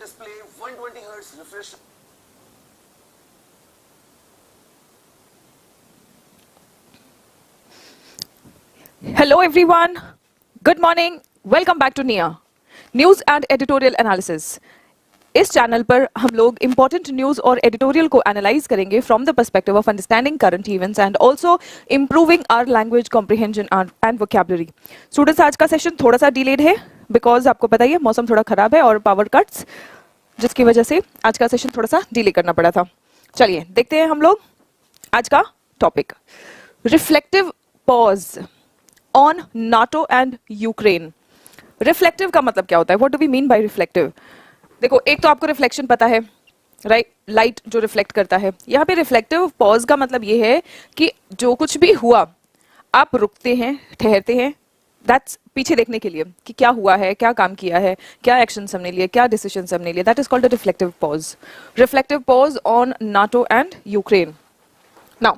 display 120 Hz refresh. Hello everyone, good morning, welcome back to NIA, news and editorial analysis. इस channel पर हम लोग important news और editorial को analyse करेंगे from the perspective of understanding current events and also improving our language comprehension and vocabulary. Students, आज का session थोड़ा सा डिलेड है बिकॉज आपको पता ही है मौसम थोड़ा खराब है और पावर कट्स, जिसकी वजह से आज का सेशन थोड़ा सा डिले करना पड़ा था। चलिए देखते हैं हम लोग आज का topic, reflective pause on NATO and Ukraine. Reflective का मतलब क्या होता है? What do we mean by reflective? देखो, एक तो आपको रिफ्लेक्शन पता है, राइट? लाइट जो रिफ्लेक्ट करता है। यहाँ पे रिफ्लेक्टिव पॉज का मतलब ये है कि जो कुछ भी हुआ आप रुकते हैं, ठहरते हैं, दैट्स पीछे देखने के लिए कि क्या हुआ है, क्या काम किया है, क्या एक्शन हमने लिए, क्या डिसीजन हमने लिए। That is called a reflective pause. Reflective pause on NATO and Ukraine. Now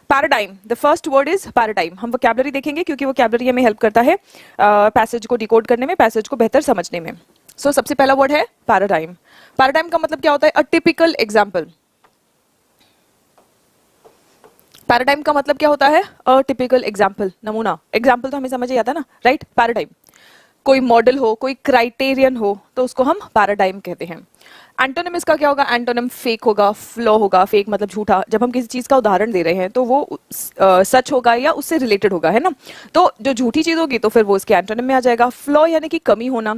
paradigm, the first word is paradigm. हम वोकैबुलरी देखेंगे क्योंकि वोकैबुलरी हमें हेल्प करता है पैसेज को डिकोड करने में, पैसेज को बेहतर समझने में। सो सबसे पहला वर्ड है पैराडाइम। पैराडाइम का मतलब क्या होता है? A typical example. पैराडाइम का मतलब क्या होता है? अ टिपिकल एग्जाम्पल, नमूना। एग्जाम्पल तो हमें समझ ही आता है ना, राइट? पैराडाइम कोई मॉडल हो, कोई क्राइटेरियन हो, तो उसको हम पैराडाइम कहते हैं। एंटोनिम इसका क्या होगा? एंटोनिम फेक होगा, फ्लॉ होगा। फेक मतलब झूठा। जब हम किसी चीज का उदाहरण दे रहे हैं तो वो सच होगा या उससे रिलेटेड होगा, है ना? तो जो झूठी चीज होगी तो फिर वो इसके एंटोनिम में आ जाएगा। फ्लॉ यानी कि कमी होना।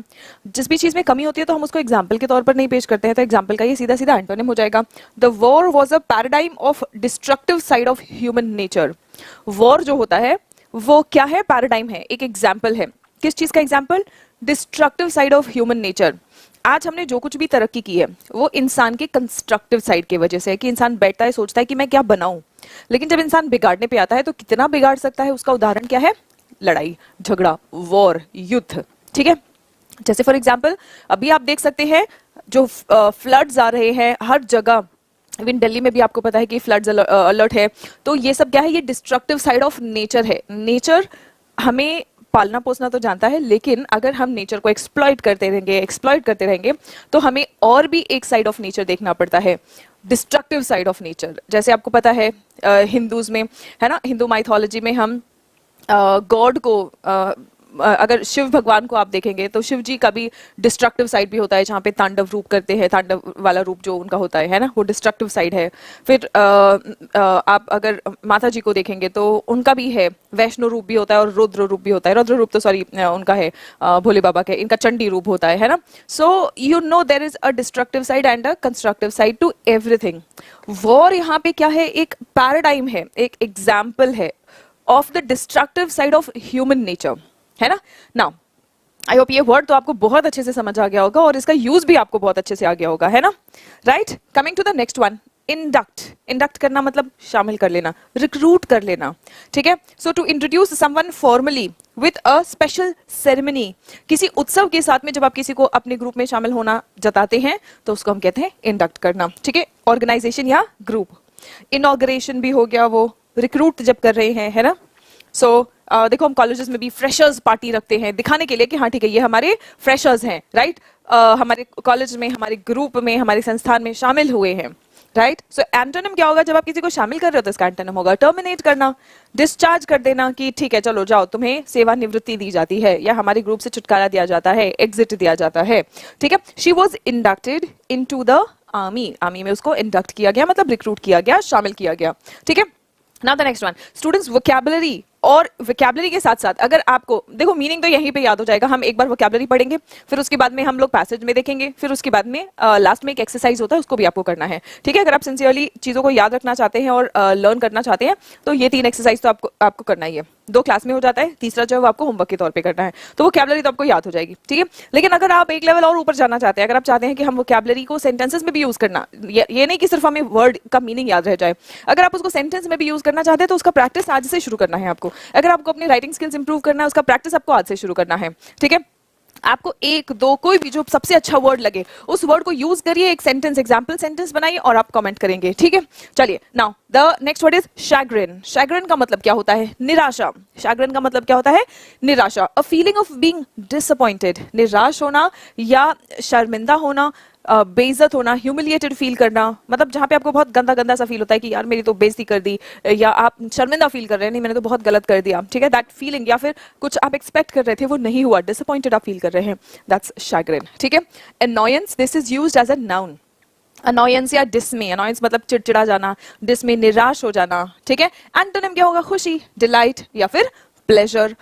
जिस भी चीज में कमी होती है तो हम उसको एग्जाम्पल के तौर पर नहीं पेश करते हैं, तो एग्जाम्पल का ये सीधा सीधा एंटोनिम हो जाएगा। The war was a paradigm of destructive side of human nature. War जो होता है वो क्या है? पैराडाइम है, एक एग्जाम्पल है। किस चीज का example? Destructive side of human nature. आज हमने जो कुछ भी तरक्की की है वो इंसान के कंस्ट्रक्टिव साइड की वजह से है कि इंसान बैठता है, सोचता है कि मैं क्या बनाऊं। लेकिन जब इंसान बिगाड़ने पे आता है तो कितना बिगाड़ सकता है, उसका उदाहरण क्या है? लड़ाई, झगड़ा, वॉर, युद्ध। ठीक है, जैसे फॉर एग्जाम्पल अभी आप देख सकते हैं जो फ्लड्स आ रहे हैं हर जगह, इवन दिल्ली में भी आपको पता है कि फ्लड्स अलर्ट है। तो ये सब क्या है? ये डिस्ट्रक्टिव साइड ऑफ नेचर है। नेचर हमें पालना पोसना तो जानता है, लेकिन अगर हम नेचर को एक्सप्लॉइट करते रहेंगे तो हमें और भी एक साइड ऑफ नेचर देखना पड़ता है, डिस्ट्रक्टिव साइड ऑफ नेचर। जैसे आपको पता है हिंदूज में, है ना, हिंदू माइथोलॉजी में हम गॉड को अगर शिव भगवान को आप देखेंगे तो शिव जी का भी डिस्ट्रक्टिव साइड भी होता है, जहाँ पे तांडव रूप करते हैं, तांडव वाला रूप जो उनका होता है ना, वो डिस्ट्रक्टिव साइड है। फिर आप अगर माता जी को देखेंगे तो उनका भी है, वैष्णो रूप भी होता है और रुद्र रूप भी होता है। रुद्र रूप तो सॉरी उनका है भोले बाबा के, इनका चंडी रूप होता है ना। So you know there is a destructive side and a constructive side to everything. War यहाँ पे क्या है? एक पैराडाइम है, एक एग्जाम्पल है of the destructive side of human nature, है ना। नाउ आई होप ये वर्ड तो आपको बहुत अच्छे से समझ आ गया होगा और इसका यूज भी आपको बहुत अच्छे से आ गया होगा, है ना, right? Coming to the next one, induct. Induct करना मतलब शामिल कर लेना, रिक्रूट कर लेना। ठीक है, so to introduce someone formally with a special ceremony. किसी उत्सव के साथ में जब आप किसी को अपने ग्रुप में शामिल होना जताते हैं तो उसको हम कहते हैं इंडक्ट करना। ठीक है, ऑर्गेनाइजेशन या ग्रुप। इनॉग्रेशन भी हो गया, वो रिक्रूट जब कर रहे हैं, है ना। सो देखो, हम कॉलेजेस में भी फ्रेशर्स पार्टी रखते हैं दिखाने के लिए कि हाँ ठीक है ये हमारे फ्रेशर्स हैं, राइट? हमारे कॉलेज में, हमारे ग्रुप में, हमारे संस्थान में शामिल हुए हैं, राइट? सो एंटोनिम क्या होगा? जब आप किसी को शामिल कर रहे हो तो इसका एंटोनिम होगा टर्मिनेट करना, डिस्चार्ज कर देना कि ठीक है चलो जाओ, तुम्हें सेवानिवृत्ति दी जाती है या हमारे ग्रुप से छुटकारा दिया जाता है, एग्जिट दिया जाता है। ठीक है, she was inducted into the army. Army में उसको इंडक्ट किया गया, मतलब रिक्रूट किया गया, शामिल किया गया। ठीक है, now the next one, students, vocabulary. और वोकैबुलरी के साथ साथ अगर आपको देखो, मीनिंग तो यहीं पे याद हो जाएगा। हम एक बार वोकैबुलरी पढ़ेंगे, फिर उसके बाद में हम लोग पैसेज में देखेंगे, फिर उसके बाद में लास्ट में एक एक्सरसाइज होता है, उसको भी आपको करना है। ठीक है, अगर आप सिंसियरली चीजों को याद रखना चाहते हैं और लर्न करना चाहते हैं तो ये 3 एक्सरसाइज तो आपको करना ही है। 2 क्लास में हो जाता है, तीसरा जो है वो आपको होमवर्क के तौर पे करना है, तो वोकैबुलरी तो आपको याद हो जाएगी। ठीक है, लेकिन अगर आप एक लेवल और ऊपर जाना चाहते हैं, अगर आप चाहते हैं कि हम वोकैबुलरी को सेंटेंसेस में भी यूज करना, ये नहीं कि सिर्फ हमें वर्ड का मीनिंग याद रह जाए, अगर आप उसको सेंटेंस में भी यूज करना चाहते हैं तो उसका प्रैक्टिस आज से शुरू करना है आपको। अगर आपको अपनी राइटिंग स्किल्स इंप्रूव करना है, उसका प्रैक्टिस आपको आज से शुरू करना है। ठीक है, आपको एक दो कोई भी जो सबसे अच्छा वर्ड लगे उस वर्ड को यूज करिए, एक सेंटेंस एग्जांपल सेंटेंस बनाइए और आप कमेंट करेंगे, ठीक है। चलिए now the next word is chagrin. Chagrin का मतलब क्या होता है? निराशा। शैग्रिन का मतलब क्या होता है? निराशा। A feeling of being disappointed, निराश होना या शर्मिंदा होना, बेइज्जत होना, ह्यूमिलिएटेड फील करना, मतलब जहां पे आपको बहुत गंदा गंदा सा फील होता है कि यार मेरी तो बेइज्जती कर दी, या आप शर्मिंदा फील कर रहे हैं, नहीं मैंने तो बहुत गलत कर दिया, ठीक है, दैट फीलिंग, या फिर कुछ आप एक्सपेक्ट कर रहे थे वो नहीं हुआ, डिसअपॉइंटेड आप फील कर रहे हैं, दैट्स शैग्रिन, ठीक है। Annoyance, this is used as a noun. Annoyance या डिसमे, अनॉयंस मतलब चिड़चिड़ा जाना, डिसमे निराश हो जाना, ठीक है। एंटोनिम क्या होगा? खुशी, डिलाइट या फिर pleasure.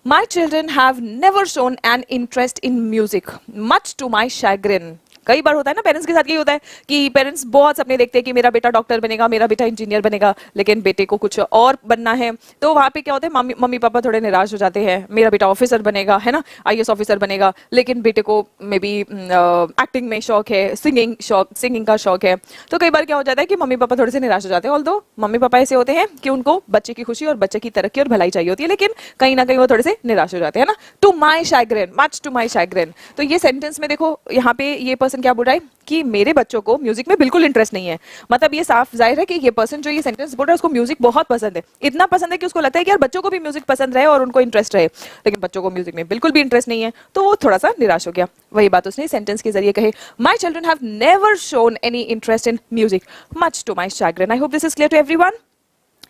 My children have never shown an interest in music, much to my chagrin. कई बार होता है ना पेरेंट्स के साथ यही होता है कि पेरेंट्स बहुत सपने देखते हैं कि मेरा बेटा डॉक्टर बनेगा, मेरा बेटा इंजीनियर बनेगा, लेकिन बेटे को कुछ और बनना है, तो वहां पे क्या होता है, मम्मी पापा थोड़े निराश हो जाते हैं, मेरा बेटा ऑफिसर बनेगा, है ना, आईएएस ऑफिसर बनेगा, लेकिन बेटे को मे बी एक्टिंग में शौक है, सिंगिंग का शौक है, तो कई बार क्या हो जाता है कि मम्मी पापा थोड़े से निराश हो जाते हैं। ऑल्दो मम्मी पापा ऐसे होते हैं कि उनको बच्चे की खुशी और बच्चे की तरक्की और भलाई चाहिए होती है, लेकिन कहीं ना कहीं वो थोड़े से निराश हो जाते हैं ना। To my chagrin, much to my chagrin. तो ये सेंटेंस में देखो यहाँ पे ये पर्सन क्या बोल रहा है कि मेरे बच्चों को म्यूजिक में बिल्कुल इंटरेस्ट नहीं है। मतलब ये साफ जाहिर है कि ये पर्सन जो ये सेंटेंस बोल रहा है उसको म्यूजिक बहुत पसंद है, इतना पसंद है कि उसको लगता है कि यार बच्चों को भी म्यूजिक पसंद रहे और उनको इंटरेस्ट रहे, लेकिन बच्चों को म्यूजिक में बिल्कुल भी इंटरेस्ट नहीं है, तो वो थोड़ा सा निराश हो गया। वही बात उसने सेंटेंस के जरिए कही, my children have never shown any interest in music, much to my chagrin. I hope this is clear to everyone.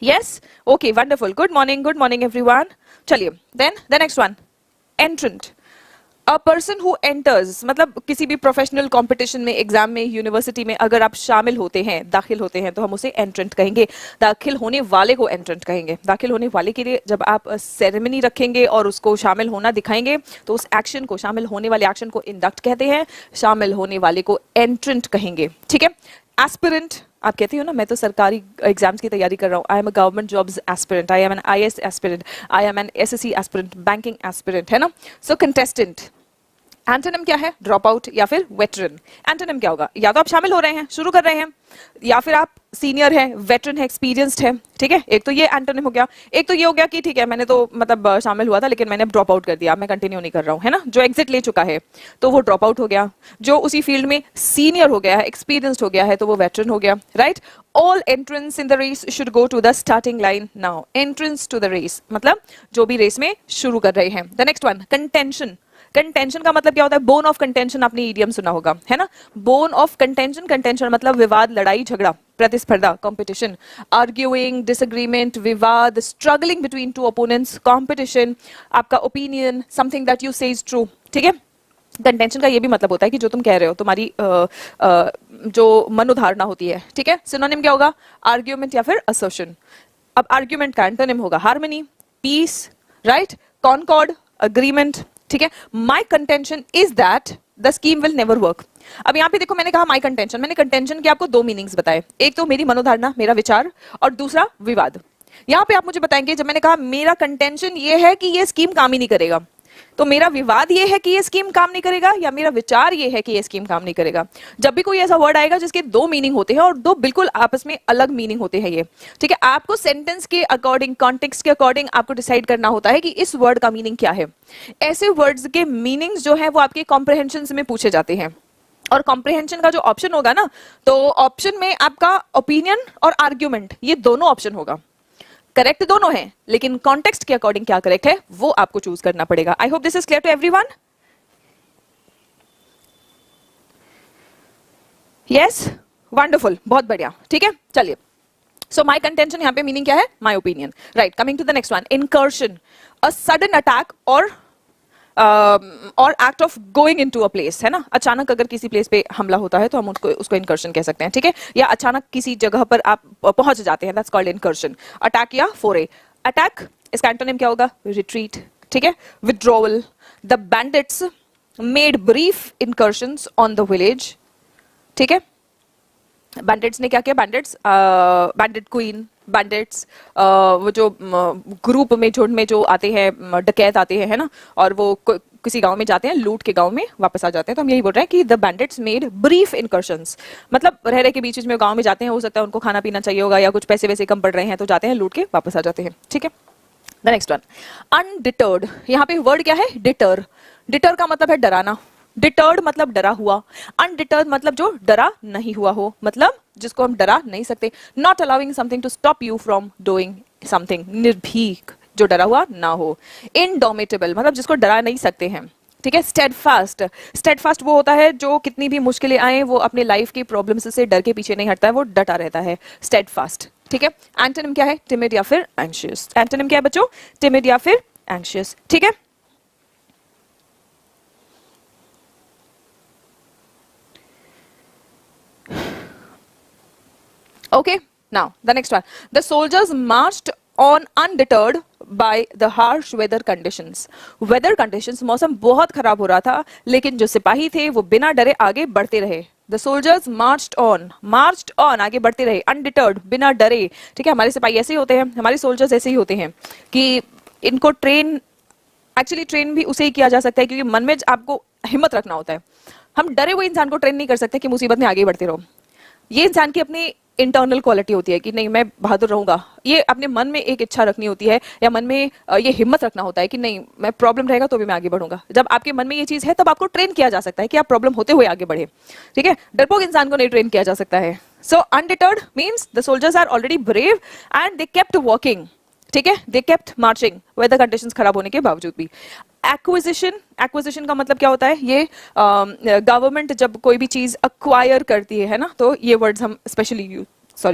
Yes, okay, wonderful, good morning everyone. चलिए then the next one, entrant. A person who enters, मतलब किसी भी professional competition में, exam में, university में अगर आप शामिल होते हैं, दाखिल होते हैं, तो हम उसे एंट्रेंट कहेंगे। दाखिल होने वाले को एंट्रेंट कहेंगे। दाखिल होने वाले के लिए जब आप सेरेमनी रखेंगे और उसको शामिल होना दिखाएंगे, तो उस एक्शन को, शामिल होने वाले एक्शन को इंडक्ट कहते हैं, शामिल होने वाले को एंट्रेंट कहेंगे, ठीक है। एस्पिरेंट, आप कहते हो ना मैं तो सरकारी एग्जाम्स की तैयारी कर रहा हूँ, I am a government jobs aspirant, I am an IAS aspirant, I am an SSC aspirant, banking aspirant, है ना। सो कंटेस्टेंट। एंटोनिम क्या है? ड्रॉप आउट या फिर वेटरन। एंटोनिम क्या होगा? या तो आप शामिल हो रहे हैं, शुरू कर रहे हैं, या फिर आप सीनियर है, वेटरन है, एक्सपीरियंस्ड है, ठीक है। एक तो ये एंटोनिम हो गया। एक तो ये हो गया कि ठीक है मैंने तो मतलब शामिल हुआ था लेकिन मैंने ड्रॉप आउट कर दिया, मैं कंटिन्यू नहीं कर रहा हूँ, है ना। जो एग्जिट ले चुका है तो वो ड्रॉप आउट हो गया, जो उसी फील्ड में सीनियर हो गया है, एक्सपीरियंस्ड हो गया है, तो वो वेटरन हो गया, right. All entrants in the race should go to the starting line now. Entrants to the race मतलब जो भी रेस में शुरू कर रहे हैं। The next one, contention. Contention का मतलब क्या होता है? बोन ऑफ कंटेंशन, आपने इडियम सुना होगा, है ना। बोन ऑफ कंटेंशन, कंटेंशन मतलब विवाद, लड़ाई, झगड़ा, प्रतिस्पर्धा, कंपटीशन। आर्ग्यूइंग, डिसएग्रीमेंट, विवाद, struggling between two opponents, competition, आपका ओपिनियन, समथिंग दैट यू से इज ट्रू, ठीक है। कंटेंशन का ये भी मतलब होता है कि जो तुम कह रहे हो, तुम्हारी जो मनोधारणा होती है, ठीक है। सिनोनिम क्या होगा? आर्ग्यूमेंट या फिर असर्शन। अब आर्ग्यूमेंट का एंटोनिम होगा harmony, peace, right, concord, agreement, ठीक है। My contention is that the scheme will never work. अब यहाँ पे देखो मैंने कहा माई कंटेंशन, मैंने कंटेंशन के आपको दो मीनिंग्स बताए, एक तो मेरी मनोधारणा, मेरा विचार, और दूसरा विवाद। यहाँ पे आप मुझे बताएंगे, जब मैंने कहा मेरा कंटेंशन ये है कि ये स्कीम काम ही नहीं करेगा, तो मेरा विवाद ये है कि ये स्कीम काम नहीं करेगा, या मेरा विचार ये है कि ये स्कीम काम नहीं करेगा। जब भी कोई ऐसा वर्ड आएगा जिसके दो मीनिंग होते हैं और दो बिल्कुल आपस में अलग मीनिंग होते हैं, ये ठीक है, आपको सेंटेंस के अकॉर्डिंग, कॉन्टेक्स्ट के अकॉर्डिंग आपको डिसाइड करना होता है कि इस वर्ड का मीनिंग क्या है। ऐसे वर्ड्स के मीनिंग्स जो है वो आपके कॉम्प्रिहेंशन में पूछे जाते हैं, और कॉम्प्रिहेंशन का जो ऑप्शन होगा ना, तो ऑप्शन में आपका ओपिनियन और आर्ग्यूमेंट, ये दोनों ऑप्शन होगा। करेक्ट दोनों हैं, लेकिन कॉन्टेक्स्ट के अकॉर्डिंग क्या करेक्ट है वो आपको चूज करना पड़ेगा। I hope this is clear to everyone. Yes, wonderful, बहुत बढ़िया, ठीक है। चलिए, सो माई कंटेंशन यहाँ पे मीनिंग क्या है? My opinion, right. Coming to the next one, incursion. A sudden attack or act of going into a place, है ना। अचानक अगर किसी प्लेस पे हमला होता है तो हम उसको इनकर्शन कह सकते हैं, ठीक है। या अचानक किसी जगह पर आप पहुंच जाते हैं, दैट्स कॉल्ड इनकर्शन। अटैक या फोरे। अटैक, इसका एंटोनिम क्या होगा? रिट्रीट, ठीक है, withdrawal. The bandits made brief incursions on the village, ठीक है। बैंडिट्स ने क्या किया? बैंडिट्स, बैंडिट क्वीन, बैंडिट्स वो जो ग्रुप में, झुंड में जो आते हैं, डकैत आते हैं, है ना, और वो किसी गांव में जाते हैं, लूट के गांव में वापस आ जाते हैं, तो हम यही बोल रहे हैं कि द बैंडिट्स मेड ब्रीफ इनकर्शंस, मतलब रह रहे के बीच में गांव में जाते हैं, हो सकता है उनको खाना पीना चाहिए होगा या कुछ पैसे वैसे कम पड़ रहे हैं, तो जाते हैं, लूट के वापस आ जाते हैं, ठीक है। The next one, undeterred. यहाँ पे वर्ड क्या है? डिटर। डिटर का मतलब है डराना, डिटर्ड मतलब डरा हुआ, अनडिटर्ड मतलब जो डरा नहीं हुआ हो, मतलब जिसको हम डरा नहीं सकते। Not allowing something to stop you from doing something, निर्भीक जो डरा हुआ ना हो। इनडोमिटेबल मतलब जिसको डरा नहीं सकते हैं, ठीक है। स्टेडफास्ट, स्टेडफास्ट वो होता है जो कितनी भी मुश्किलें आए वो अपने लाइफ की प्रॉब्लम्स से डर के पीछे नहीं हटता है, वो डटा रहता है, स्टेडफास्ट, ठीक है। एंटोनिम क्या है? टिमिड या फिर एंशियस। एंटोनिम क्या है बच्चों? टिमिड या फिर एंशियस, ठीक है। Okay, now the next one. The soldiers marched on undeterred by the harsh weather conditions. Weather conditions, मौसम बहुत खराब हो रहा था, लेकिन जो सिपाही थे वो बिना डरे आगे बढ़ते रहे। The soldiers marched on, आगे बढ़ते रहे, undeterred, बिना डरे, ठीक है। हमारे सिपाही ऐसे ही होते हैं, हमारे सोल्जर्स ऐसे ही होते हैं कि इनको एक्चुअली ट्रेन भी उसे ही किया जा सकता है, क्योंकि मन में आपको हिम्मत रखना होता है। हम डरे हुए इंसान को ट्रेन नहीं कर सकते कि मुसीबत में आगे बढ़ते रहो। ये इंसान की अपनी इंटरनल क्वालिटी होती है कि नहीं मैं बहादुर रहूंगा, ये अपने मन में एक इच्छा रखनी होती है, या मन में ये हिम्मत रखना होता है कि नहीं मैं प्रॉब्लम रहेगा तो भी मैं आगे बढ़ूंगा। जब आपके मन में ये चीज है तब आपको ट्रेन किया जा सकता है कि आप प्रॉब्लम होते हुए आगे बढ़े, ठीक है। डरपोक इंसान को नहीं ट्रेन किया जा सकता है। So undeterred means the soldiers are already brave and they kept walking, ठीक है, they kept marching weather conditions खराब होने के बावजूद भी। एक्विजिशन का मतलब क्या होता है? ये गवर्नमेंट जब कोई भी चीज अक्वायर करती है ना, तो ये वर्ड्स हम स्पेशली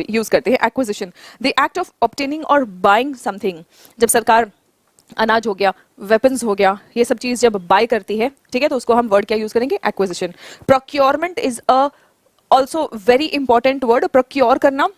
यूज करते हैं। Acquisition, the act of obtaining और बाइंग समथिंग। जब सरकार अनाज हो गया, वेपन्स हो गया, ये सब चीज जब बाय करती है, ठीक है, तो उसको हम वर्ड क्या यूज करेंगे? Acquisition. Procurement is a also very important word. Procure करना,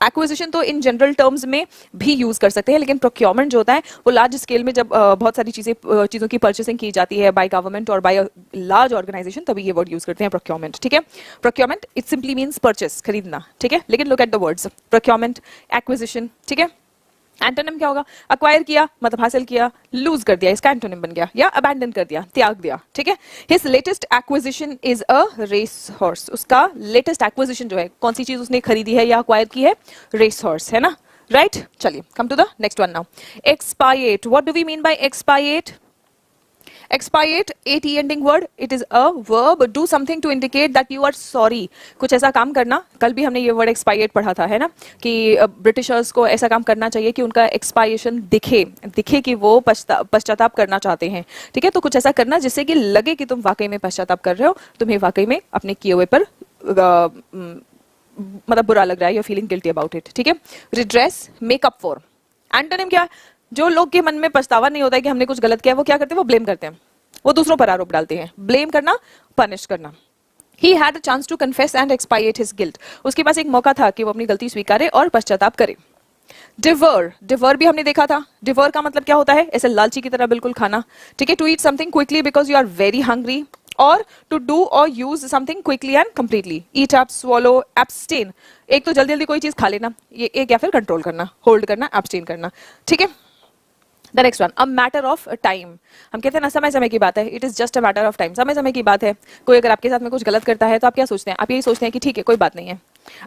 एक्विजिशन तो इन जनरल टर्म्स में भी यूज कर सकते हैं, लेकिन प्रोक्योरमेंट जो होता है वो लार्ज स्केल में जब बहुत सारी चीजों की परचेसिंग की जाती है बाय गवर्नमेंट और बाय लार्ज ऑर्गेनाइजेशन, तभी ये वर्ड यूज करते हैं प्रोक्योरमेंट, ठीक है। Procurement it simply means purchase, खरीदना, ठीक है, लेकिन look at the words procurement, acquisition, ठीक है। एंटोनिम क्या होगा? अक्वायर किया मतलब हासिल किया, लूज कर दिया, इसका एंटोनिम बन गया, या अबैंडन कर दिया, त्याग दिया, ठीक है। His latest acquisition is a race horse. उसका लेटेस्ट एक्विजिशन जो है, कौन सी चीज उसने खरीदी है या अक्वायर की है? रेस हॉर्स, है ना, राइट। चलिए come to the next one now. Expiate, what do we mean by expiate? Expiate, at ending word, it is a verb. Do something to indicate that you are sorry. कुछ ऐसा काम करना, कल भी हमने ये वर्ड expiate पढ़ा था, है ना, कि ब्रिटिशर्स को ऐसा काम करना चाहिए कि उनका एक्सपायरेशन दिखे कि वो पश्चाताप करना चाहते हैं, ठीक है। तो कुछ ऐसा करना जिससे कि लगे कि तुम वाकई में पश्चाताप कर रहे हो, तुम्हें वाकई में अपने किए हुए पर मतलब बुरा लग रहा है, you are feeling guilty about it, ठीक है। Redress, make up for. Antonym क्या? जो लोग के मन में पछतावा नहीं होता है कि हमने कुछ गलत किया, वो क्या करते हैं? वो ब्लेम करते हैं, वो दूसरों पर आरोप डालते हैं। ब्लेम करना, पनिश करना। He had a chance to confess and expiate his guilt. उसके पास एक मौका था कि वो अपनी गलती स्वीकारे और पश्चाताप करे। डिवर, डिवर भी हमने देखा था। डिवर का मतलब क्या होता है? ऐसे लालची की तरह बिल्कुल खाना, ठीक है। To eat something quickly because you are very hungry, और टू डू और use something quickly and completely. Eat up, swallow, abstain. एक तो जल्दी जल्दी कोई चीज खा लेना, ये एक, या फिर कंट्रोल करना, होल्ड करना, एब्सटेन करना, ठीक है। The next one, a matter of time. हम कहते हैं ना समय समय की बात है, it is just a matter of time, समय समय की बात है। कोई अगर आपके साथ में कुछ गलत करता है तो आप क्या सोचते हैं? आप यही सोचते हैं कि ठीक है कोई बात नहीं है,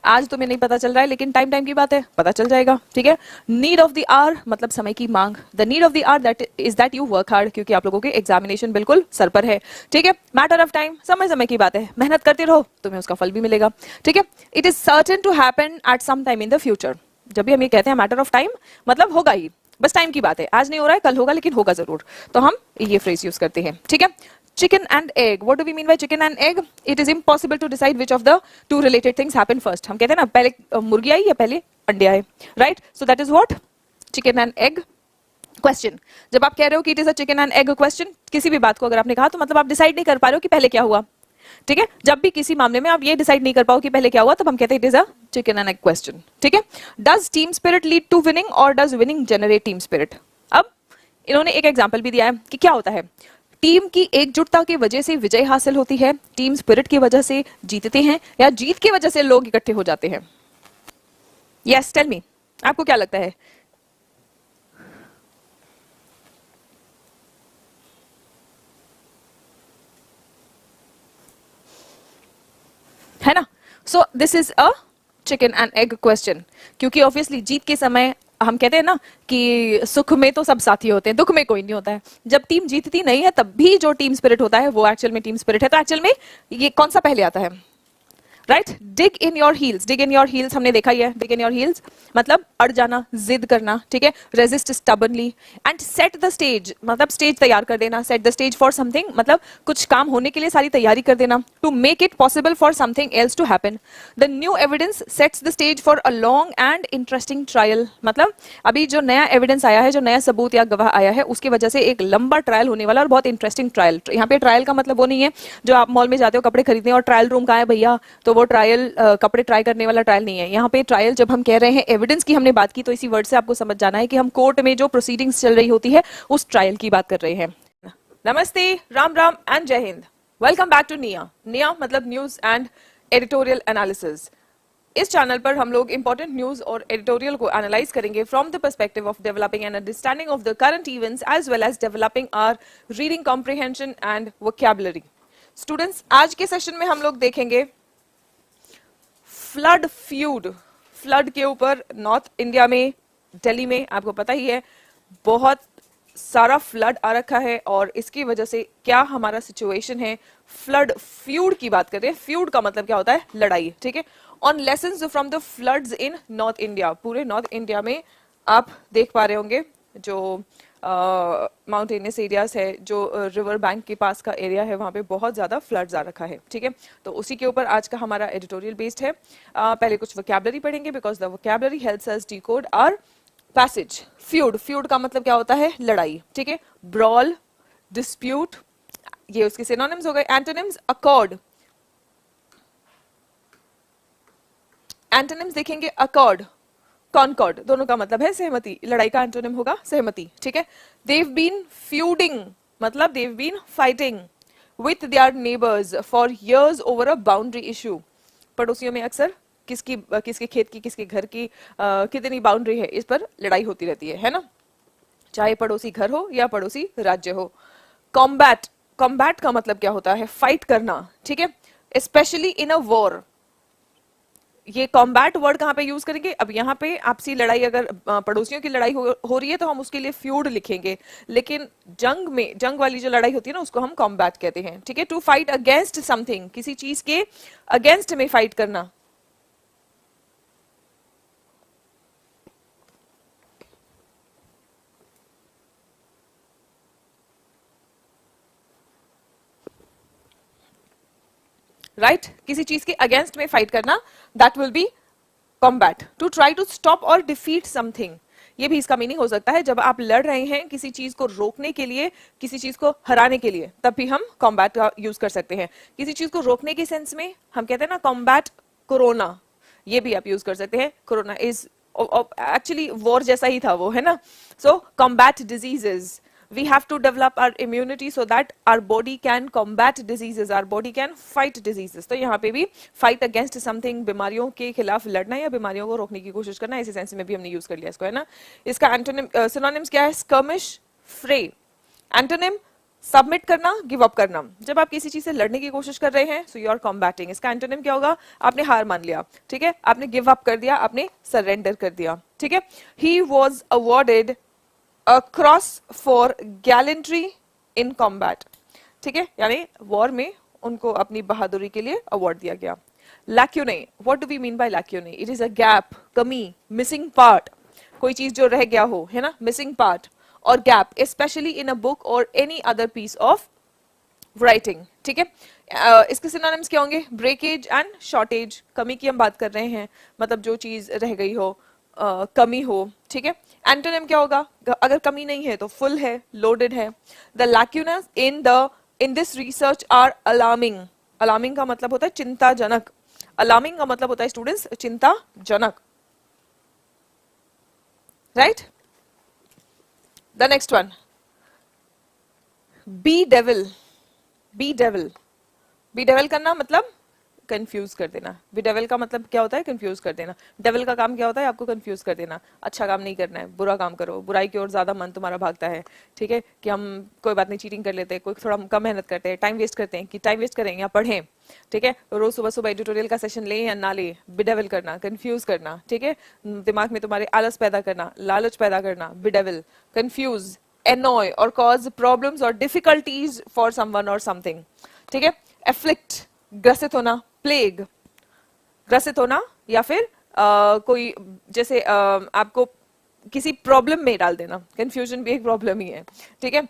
आज तुम्हें नहीं पता चल रहा है, लेकिन टाइम टाइम की बात है, पता चल जाएगा, ठीक है। नीड ऑफ द आवर मतलब समय की मांग। The need of the hour that is that you work hard, क्योंकि आप लोगों के एग्जामिनेशन बिल्कुल सर पर है, ठीक है। मैटर ऑफ टाइम, समय समय की बात है, मेहनत करते रहो, तुम्हें उसका फल भी मिलेगा, ठीक है। It is certain to happen at some time in the future. जब भी हम ये कहते हैं मैटर ऑफ टाइम, मतलब होगा ही, बस टाइम की बात है, आज नहीं हो रहा है कल होगा, लेकिन होगा जरूर, तो हम ये फ्रेज यूज करते हैं, ठीक है। Chicken and egg, what do we mean by chicken and egg? It is impossible to decide which of the two related things happen first. हम कहते हैं ना पहले मुर्गी आई या पहले अंडे आए, right. So that is what chicken and egg question. जब आप कह रहे हो कि it is a chicken and egg question, किसी भी बात को अगर आपने कहा तो मतलब आप डिसाइड नहीं कर पा रहे हो कि पहले क्या हुआ, ठीक है। जब भी किसी मामले में आप ये डिसाइड नहीं कर पाओ कि पहले क्या हुआ, तब हम कहते हैं it is a chicken and egg question, ठीक है। Does team spirit lead to winning or does winning generate team spirit? अब इन्होंने एक एग्जाम्पल भी दिया है कि क्या होता है, टीम की एकजुटता की वजह से विजय हासिल होती है, टीम स्पिरिट की वजह से जीतते हैं, या जीत की वजह से लोग इकट्ठे हो जाते हैं। यस, टेल मी, आपको क्या लगता है ना। So this is a chicken and egg question, क्योंकि ऑब्वियसली जीत के समय हम कहते हैं ना कि सुख में तो सब साथी होते हैं, दुख में कोई नहीं होता है। जब टीम जीतती नहीं है तब भी जो टीम स्पिरिट होता है वो एक्चुअल में टीम स्पिरिट है। तो एक्चुअल में ये कौन सा पहले आता है? Right, dig in your heels. Dig in your heels हमने देखा ही है। डिग इन योर हील्स मतलब अड़ जाना, जिद करना, ठीक है। Resist स्टबर्नली and set the stage मतलब स्टेज तैयार कर देना। Set the stage for something मतलब कुछ काम होने के लिए सारी तैयारी कर देना। To make it possible for something else to happen. The new evidence sets the stage for a long and interesting trial मतलब अभी जो नया एविडेंस आया है, जो नया सबूत या गवाह आया है, उसकी वजह से एक लंबा ट्रायल होने वाला और बहुत इंटरेस्टिंग ट्रायल। यहाँ पे ट्रायल का मतलब वो नहीं है जो आप मॉल में जाते हो कपड़े खरीदने और ट्रायल रूम कहाँ है भैया, तो वो ट्रायल कपड़े ट्राई करने वाला ट्रायल नहीं है। यहाँ पे ट्रायल जब हम कह रहे हैं, एविडेंस की हमने बात की, तो इसी वर्ड से आपको समझ जाना है कि हम कोर्ट में जो प्रोसीडिंग्स चल रही होती है उस ट्रायल की बात कर रहे हैं। नमस्ते, राम राम एंड जय हिंद। वेलकम बैक टू निया। निया मतलब न्यूज एंड एडिटोरियल एनालिसिस। इस चैनल पर हम लोग इंपॉर्टेंट न्यूज और एडिटोरियल को एनालाइज करेंगे from the perspective of developing an understanding of the current events as well as developing our reading comprehension and vocabulary. Students, आज के सेशन में हम लोग देखेंगे फ्लड फ्यूड। फ्लड के ऊपर नॉर्थ इंडिया में, दिल्ली में आपको पता ही है बहुत सारा फ्लड आ रखा है और इसकी वजह से क्या हमारा सिचुएशन है। फ्लड फ्यूड की बात करते हैं। फ्यूड का मतलब क्या होता है? लड़ाई, ठीक है। On lessons from the floods in north India. पूरे नॉर्थ इंडिया में आप देख पा रहे होंगे जो माउंटेनियस एरियाज है, जो रिवर बैंक के पास का एरिया है, वहां पे बहुत ज्यादा फ्लड्स आ रखा है, ठीक है। तो उसी के ऊपर आज का हमारा एडिटोरियल बेस्ड है। पहले कुछ वोकैबुलरी पढ़ेंगे because the vocabulary helps us decode our passage. Feud, feud का मतलब क्या होता है? लड़ाई, ठीक है। ब्रॉल, डिस्प्यूट, ये उसके सिनोनिम्स हो गए। Antonyms, accord. एंटोनिम्स देखेंगे, अकॉर्ड, कॉनकॉर्ड, दोनों का मतलब है सहमति। लड़ाई का एंटोनिम होगा सहमति, ठीक है। देव बीन फ्यूडिंग मतलब they've been fighting with their neighbours for years over a boundary issue. पड़ोसियों में अक्सर किसके खेत की, किसके घर की कितनी बाउंड्री है, इस पर लड़ाई होती रहती है ना, चाहे पड़ोसी घर हो या पड़ोसी राज्य हो। कॉम्बैट, कॉम्बैट का मतलब क्या होता है? फाइट करना, ठीक है। Specially in a war. ये कॉम्बैट वर्ड कहाँ पे यूज करेंगे? अब यहाँ पे आपसी लड़ाई, अगर पड़ोसियों की लड़ाई हो रही है तो हम उसके लिए फ्यूड लिखेंगे, लेकिन जंग में, जंग वाली जो लड़ाई होती है ना, उसको हम कॉम्बैट कहते हैं, ठीक है। टू फाइट अगेंस्ट समथिंग, किसी चीज के अगेंस्ट में फाइट करना। राइट, किसी चीज के अगेंस्ट में फाइट करना, that will be combat. To try to stop और डिफीट समथिंग, ये भी इसका मीनिंग हो सकता है। जब आप लड़ रहे हैं किसी चीज को रोकने के लिए, किसी चीज को हराने के लिए, तब भी हम कॉम्बैट का यूज कर सकते हैं। किसी चीज को रोकने के सेंस में हम कहते हैं ना कॉम्बैट कोरोना, ये भी आप यूज कर सकते हैं। कोरोना इज एक्चुअली वॉर जैसा ही था वो, है ना। So combat diseases, we have to develop our immunity so that our body can combat diseases, our body can fight diseases। तो यहाँ पे भी fight against something, बीमारियों के खिलाफ लड़ना या बीमारियों को रोकने की कोशिश करना, इसी सेंस में भी हमने यूज कर लिया इसको, है ना। इसका एंटोनिम, सिनोनिम्स क्या है? skirmish, fray। एंटोनिम, सबमिट करना, गिव अप करना। जब आप किसी चीज से लड़ने की कोशिश कर रहे हैं, सो यू आर कॉम्बैटिंग। इसका एंटोनिम क्या होगा? आपने हार मान लिया, ठीक है, आपने गिव अप कर दिया, आपने सरेंडर कर दिया, ठीक है। He was awarded a cross for gallantry in combat, ठीक है, यानी वॉर में उनको अपनी बहादुरी के लिए अवार्ड दिया गया। lacunae, what do we mean by lacunae? It is a gap, कमी, missing part, कोई चीज जो रह गया हो, है ना, missing part और gap, especially in a book or any other piece of writing, ठीक है। इसके सिनोनिम्स क्या होंगे? breakage and shortage, कमी की हम बात कर रहे हैं, मतलब जो चीज रह गई हो, कमी हो, ठीक है। एंटोनिम क्या होगा? अगर कमी नहीं है तो फुल है, लोडेड है। The lacunas in this research are alarming। Alarming का मतलब होता है चिंताजनक। अलार्मिंग का मतलब होता है स्टूडेंट्स चिंताजनक, right. The next one, bedevil. Bedevil, bedevil करना मतलब कंफ्यूज कर देना। बेडेविल का मतलब क्या होता है? कंफ्यूज कर देना। डेविल का काम क्या होता है? आपको कंफ्यूज कर देना। अच्छा काम नहीं करना है, बुरा काम करो, बुराई की ओर ज्यादा मन तुम्हारा भागता है, ठीक है, कि हम कोई बात नहीं चीटिंग कर लेते हैं, कोई थोड़ा कम मेहनत करते हैं, टाइम वेस्ट करते हैं, कि टाइम वेस्ट करें या पढ़ें, ठीक है, रोज सुबह सुबह एडिटोरियल का सेशन लें या ना ले, बेडेविल करना, कंफ्यूज करना, ठीक है, दिमाग में तुम्हारे आलस पैदा करना, लालच पैदा करना, बेडेविल, confuse, annoy or cause problems or difficulties for someone or something, ठीक है, afflict, ग्रसित होना, plague, ग्रसित होना, या फिर कोई जैसे आपको किसी प्रॉब्लम में डाल देना, कंफ्यूजन भी एक प्रॉब्लम ही है, ठीक है।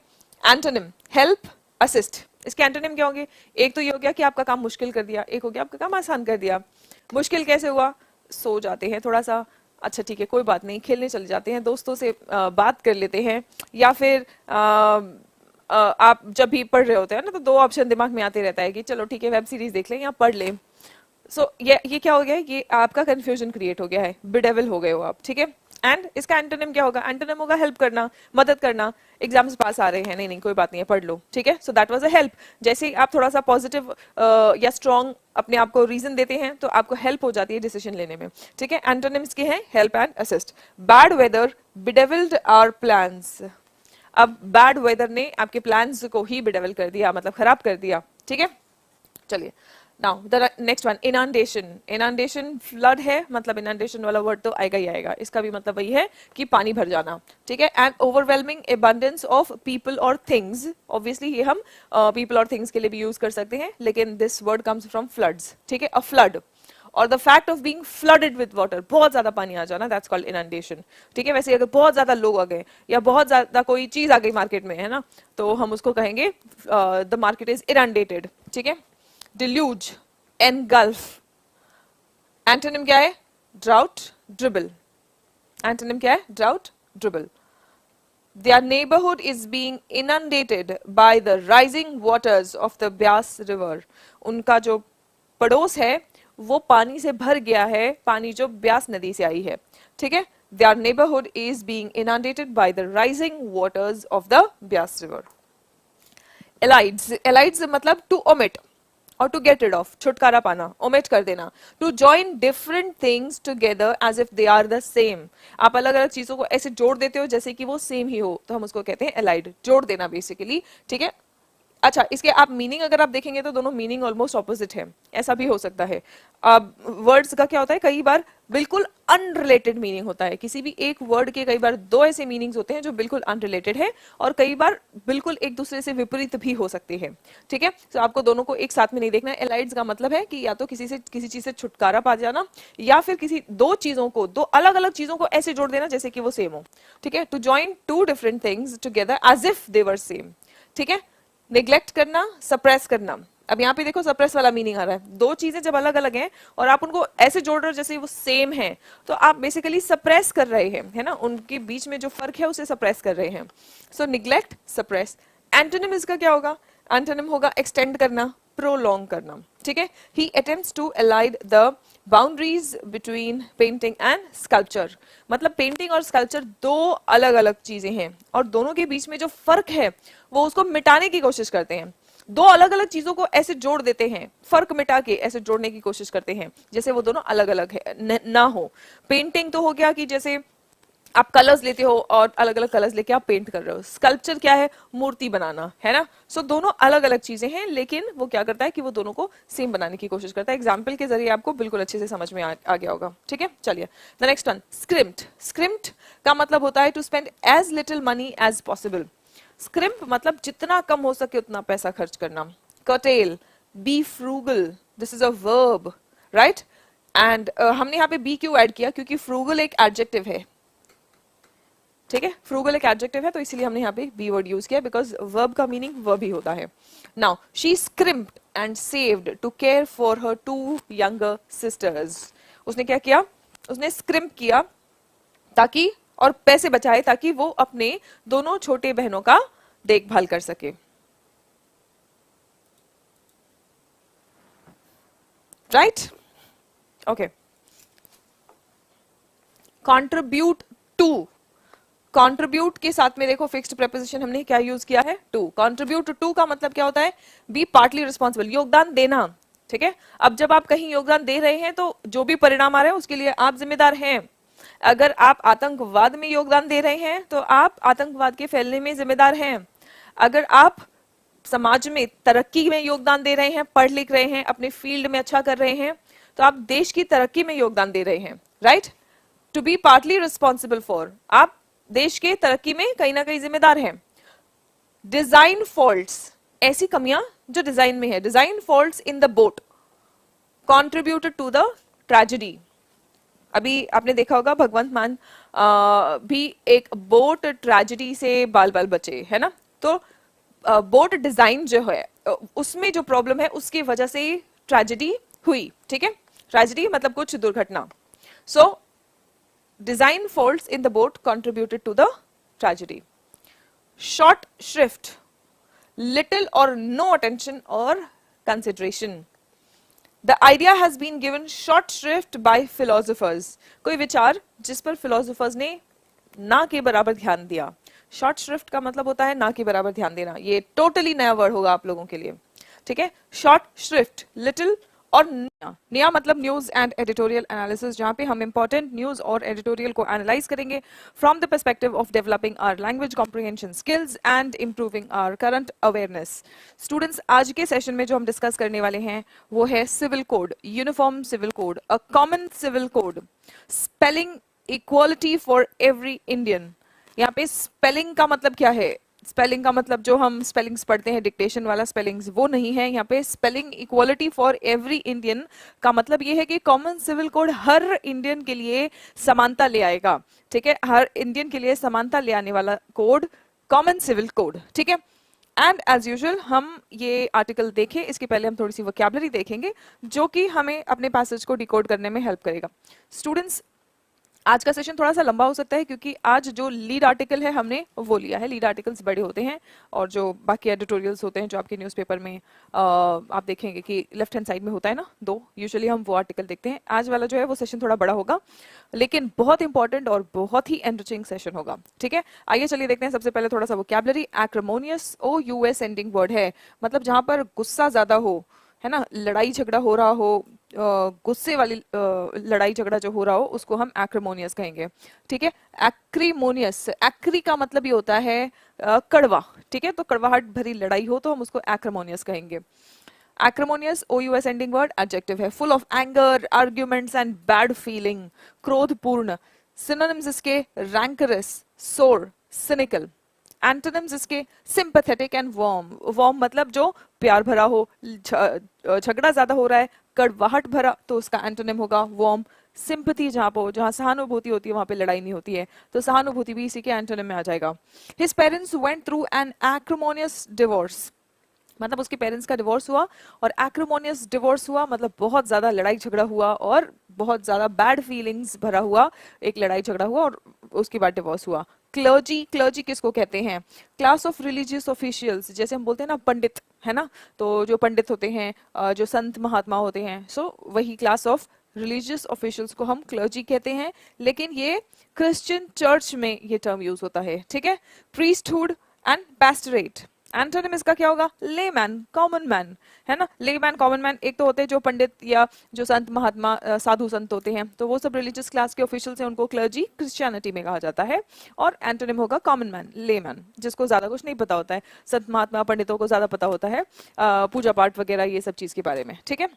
एंटोनिम, हेल्प, असिस्ट, इसके एंटोनिम क्या होंगे? एक तो ये हो गया कि आपका काम मुश्किल कर दिया, एक हो गया आपका काम आसान कर दिया। मुश्किल कैसे हुआ? सो जाते हैं थोड़ा सा, अच्छा ठीक है कोई बात नहीं, खेलने चले जाते हैं, दोस्तों से बात कर लेते हैं, या फिर आप जब भी पढ़ रहे होते हैं ना तो दो ऑप्शन दिमाग में आते रहता है कि चलो ठीक है वेब सीरीज देख लें या पढ़ लें। सो ये क्या हो गया? ये आपका कंफ्यूजन क्रिएट हो गया है, बेडेविल हो गए हो आप, ठीक है। एंड इसका एंटोनिम क्या होगा? एंटोनिम होगा हेल्प करना, मदद करना, एग्जाम्स पास आ रहे हैं, नहीं नहीं कोई बात नहीं है पढ़ लो, ठीक है। So that was a help. जैसे ही आप थोड़ा सा पॉजिटिव या स्ट्रॉन्ग अपने आप को रीजन देते हैं तो आपको हेल्प हो जाती है डिसीजन लेने में, ठीक है। एंटोनिम्स के हैं help and assist. Bad weather bedevilled our plans, अब बैड वेदर ने आपके प्लान्स को ही बेडेविल कर दिया, मतलब खराब कर दिया, ठीक है। चलिए now the next one, inundation. Inundation flood है, मतलब इनंडेशन वाला वर्ड तो आएगा ही आएगा, इसका भी मतलब वही है कि पानी भर जाना, ठीक है। And overwhelming abundance of people और थिंग्स, ऑब्वियसली ये हम पीपल और थिंग्स के लिए भी यूज कर सकते हैं, लेकिन this word comes from floods, ठीक है। अ फ्लड और the fact of being flooded with water, बहुत ज्यादा पानी आ जाना, दैट्स कॉल्ड इनंडेशन, ठीक है। वैसे अगर बहुत ज्यादा लोग आ गए या बहुत ज्यादा कोई चीज आ गई मार्केट में, है ना, तो हम उसको कहेंगे द मार्केट इज इनंडेटेड, ठीक है। डिल्यूज, एनगल्फ, एंटोनिम क्या है? ड्राउट, ड्रिबल, एंटोनिम क्या है? Drought, dribble. Their neighborhood is being inundated by the rising waters of the Byas river. उनका जो पड़ोस है वो पानी से भर गया है, पानी जो ब्यास नदी से आई है, ठीक है। Their neighborhood is being inundated by the rising waters of the Byas river. Elides, elides मतलब to omit और टू गेट रिड ऑफ, छुटकारा पाना, ओमिट कर देना। To join different things together as if they are the same, आप अलग अलग चीजों को ऐसे जोड़ देते हो जैसे कि वो सेम ही हो, तो हम उसको कहते हैं एलाइड, जोड़ देना बेसिकली, ठीक है। अच्छा इसके आप मीनिंग अगर आप देखेंगे तो दोनों मीनिंग ऑलमोस्ट ऑपोजिट है, ऐसा भी हो सकता है। अब वर्ड्स का क्या होता है, कई बार बिल्कुल अनरिलेटेड मीनिंग होता है, किसी भी एक वर्ड के कई बार दो ऐसे मीनिंग्स होते हैं जो बिल्कुल अनरिलेटेड है, और कई बार बिल्कुल एक दूसरे से विपरीत भी हो सकते हैं, ठीक है। तो आपको दोनों को एक साथ में नहीं देखना है। एलाइड्स का मतलब है कि या तो किसी चीज से छुटकारा पा जाना, या फिर किसी दो चीजों को, दो अलग अलग चीजों को ऐसे जोड़ देना जैसे कि वो सेम हो, ठीक है। To join two different things together as if they were same, ठीक है। निग्लेक्ट करना, सप्रेस करना, अब यहाँ पे देखो सप्रेस वाला मीनिंग आ रहा है, दो चीजें जब अलग अलग हैं और आप उनको ऐसे जोड़ रहे हो जैसे वो सेम है, तो आप बेसिकली सप्रेस कर रहे हैं, है ना, उनके बीच में जो फर्क है उसे सप्रेस कर रहे हैं। सो निग्लेक्ट, सप्रेस। एंटोनिम इसका क्या होगा? एंटोनिम होगा एक्सटेंड करना, प्रोलॉन्ग करना, ठीक है। He attempts to elide the boundaries between painting and sculpture, मतलब पेंटिंग और स्कल्पचर दो अलग अलग चीजें हैं और दोनों के बीच में जो फर्क है वो उसको मिटाने की कोशिश करते हैं, दो अलग अलग चीजों को ऐसे जोड़ देते हैं, फर्क मिटा के ऐसे जोड़ने की कोशिश करते हैं जैसे वो दोनों अलग अलग है ना हो। पेंटिंग तो हो गया कि जैसे आप कलर्स लेते हो और अलग अलग कलर्स लेके आप पेंट कर रहे हो, स्कल्पचर क्या है? मूर्ति बनाना, है ना। सो दोनों अलग अलग चीजें हैं, लेकिन वो क्या करता है कि वो दोनों को सेम बनाने की कोशिश करता है। एग्जाम्पल के जरिए आपको बिल्कुल अच्छे से समझ में आ गया होगा, ठीक है। चलिए the next one, scrimp. Scrimp का मतलब होता है to spend as little money as possible. Scrimp मतलब जितना कम हो सके उतना पैसा खर्च करना। Curtail, be frugal, this is a verb, right. And हमने यहाँ पे बी क्यों ऐड किया? क्योंकि फ्रूगल एक एडजेक्टिव है, ठीक है, फ्रूगल एक एडजेक्टिव है तो इसीलिए हमने यहाँ पे बी वर्ड यूज किया, बिकॉज वर्ब का मीनिंग वर्ब ही होता है। Now she scrimped and saved to care for her two younger sisters. उसने क्या किया? उसने स्क्रिम्प किया ताकि, और पैसे बचाए ताकि वो अपने दोनों छोटे बहनों का देखभाल कर सके, right. Okay, contribute to, contribute के साथ में देखो फिक्स्ड प्रेपोजिशन हमने क्या यूज किया है? टू। कंट्रीब्यूट टू का मतलब क्या होता है? बी पार्टली रिस्पॉन्सिबल, योगदान देना, ठीक है। अब जब आप कहीं योगदान दे रहे हैं तो जो भी परिणाम आ रहे हैं उसके लिए आप जिम्मेदार हैं। अगर आप आतंकवाद में योगदान दे रहे हैं तो आप आतंकवाद के फैलने में जिम्मेदार हैं। अगर आप समाज में तरक्की में योगदान दे रहे हैं, पढ़ लिख रहे हैं, अपने फील्ड में अच्छा कर रहे हैं, तो आप देश की तरक्की में योगदान दे रहे हैं, right. To be partly responsible for, आप देश के तरक्की में कहीं ना कहीं जिम्मेदार हैं। डिजाइन फॉल्ट्स, ऐसी कमियां जो डिजाइन में है, design faults in the boat contributed to the tragedy. अभी आपने देखा होगा भगवंत मान भी एक बोट ट्रेजेडी से बाल बाल बचे, है ना। तो बोट डिजाइन जो है उसमें जो प्रॉब्लम है उसकी वजह से ट्रेजेडी हुई, ठीक है। ट्रेजेडी मतलब कुछ दुर्घटना। So design faults in the boat contributed to the tragedy. Short shrift, little or no attention or consideration. The idea has been given short shrift by philosophers, कोई विचार जिस पर फिलोसोफर्स ने ना के बराबर ध्यान दिया। शॉर्ट श्रिफ्ट का मतलब होता है ना के बराबर ध्यान देना, ये टोटली नया वर्ड होगा आप लोगों के लिए, ठीक है। शॉर्ट श्रिफ्ट, लिटिल और नया मतलब न्यूज एंड एडिटोरियल एनालिसिस, जहां पे हम इंपॉर्टेंट न्यूज और एडिटोरियल को एनालाइज करेंगे from the perspective of developing our language comprehension skills and improving our current awareness. Students, आज के सेशन में जो हम डिस्कस करने वाले हैं वो है civil code, uniform civil code, a common civil code, spelling equality for every Indian. यहाँ पे स्पेलिंग का मतलब क्या है? स्पेलिंग का मतलब जो हम स्पेलिंग्स पढ़ते हैं डिक्टेशन वाला स्पेलिंग्स, वो नहीं है। यहाँ पे spelling equality for every Indian का मतलब ये है कि कॉमन सिविल कोड हर इंडियन के लिए समानता ले आएगा, ठीक है। हर इंडियन के लिए समानता ले आने वाला कोड कॉमन सिविल कोड, ठीक है। एंड एज यूजुअल हम ये आर्टिकल देखें इसके पहले हम थोड़ी सी वोकैबुलरी देखेंगे जो कि हमें अपने पैसेज को डिकोड करने में हेल्प करेगा। स्टूडेंट्स, आज का सेशन थोड़ा सा लंबा हो सकता है क्योंकि आज जो लीड आर्टिकल है हमने वो लिया है। लीड आर्टिकल्स बड़े होते हैं और जो बाकी एडिटोरियल्स होते हैं जो आपके न्यूज़पेपर में आप देखेंगे कि लेफ्ट हैंड साइड में होता है ना दो, यूजुअली हम वो आर्टिकल देखते हैं। आज वाला जो है वो सेशन थोड़ा बड़ा होगा लेकिन बहुत इंपॉर्टेंट और बहुत ही एनरिचिंग सेशन होगा, ठीक है। आइए चलिए देखते हैं। सबसे पहले थोड़ा सा वोकैबुलरी। एक्रिमोनियस OUS एंडिंग वर्ड है, मतलब जहां पर गुस्सा ज्यादा हो, है ना, लड़ाई झगड़ा हो रहा हो, गुस्से वाली लड़ाई झगड़ा जो हो रहा हो उसको हम एक्रिमोनियस कहेंगे, ठीक है। एक्रीमोनियस, एक्री का मतलब ये होता है कड़वा, ठीक है। तो कड़वाहट भरी लड़ाई हो तो हम उसको एक्रिमोनियस कहेंगे। Acrimonious OUS ending word adjective है, full of anger, arguments and bad feeling, क्रोधपूर्ण। सिनोनिम्स इसके रैंकरस, सोर, सिनिकल। एंटोनिम्स इसके सिंपैथेटिक एंड वार्म। वार्म मतलब जो प्यार भरा हो, झगड़ा ज्यादा हो रहा है, कड़वाहट भरा, तो उसका एंटोनिम होगा वार्म। सिंपैथी जहां सहानुभूति होती है वहां पे लड़ाई नहीं होती है, तो सहानुभूति भी इसी के एंटोनिम में आ जाएगा। His parents went through an एक्रिमोनियस divorce, मतलब उसके पेरेंट्स का डिवोर्स हुआ, और एक्रिमोनियस डिवोर्स हुआ मतलब बहुत ज्यादा लड़ाई झगड़ा हुआ और बहुत ज्यादा बैड फीलिंग्स भरा हुआ एक लड़ाई झगड़ा हुआ और उसके बाद डिवोर्स हुआ। क्लर्जी, क्लर्जी किसको कहते हैं? क्लास ऑफ रिलीजियस ऑफिशियल्स, जैसे हम बोलते हैं ना पंडित, है ना, तो जो पंडित होते हैं, जो संत महात्मा होते हैं, सो वही क्लास ऑफ रिलीजियस ऑफिशियल्स को हम क्लर्जी कहते हैं, लेकिन ये क्रिश्चियन चर्च में ये टर्म यूज होता है, ठीक है। प्रीस्टहुड एंड पैस्टरेट, एंटोनिम इसका क्या होगा? लेमैन, कॉमन मैन, है ना। लेमैन, कॉमन मैन, एक तो होते हैं जो पंडित या जो संत महात्मा साधु संत होते हैं, तो वो सब रिलीजियस क्लास के ऑफिशियल्स हैं, उनको क्लर्जी क्रिश्चियनिटी में कहा जाता है। और एंटोनिम होगा कॉमन मैन, लेमैन, जिसको ज्यादा कुछ नहीं पता होता है। संत महात्मा पंडितों को ज्यादा पता होता है पूजा पाठ वगैरह ये सब चीज के बारे में, ठीक है।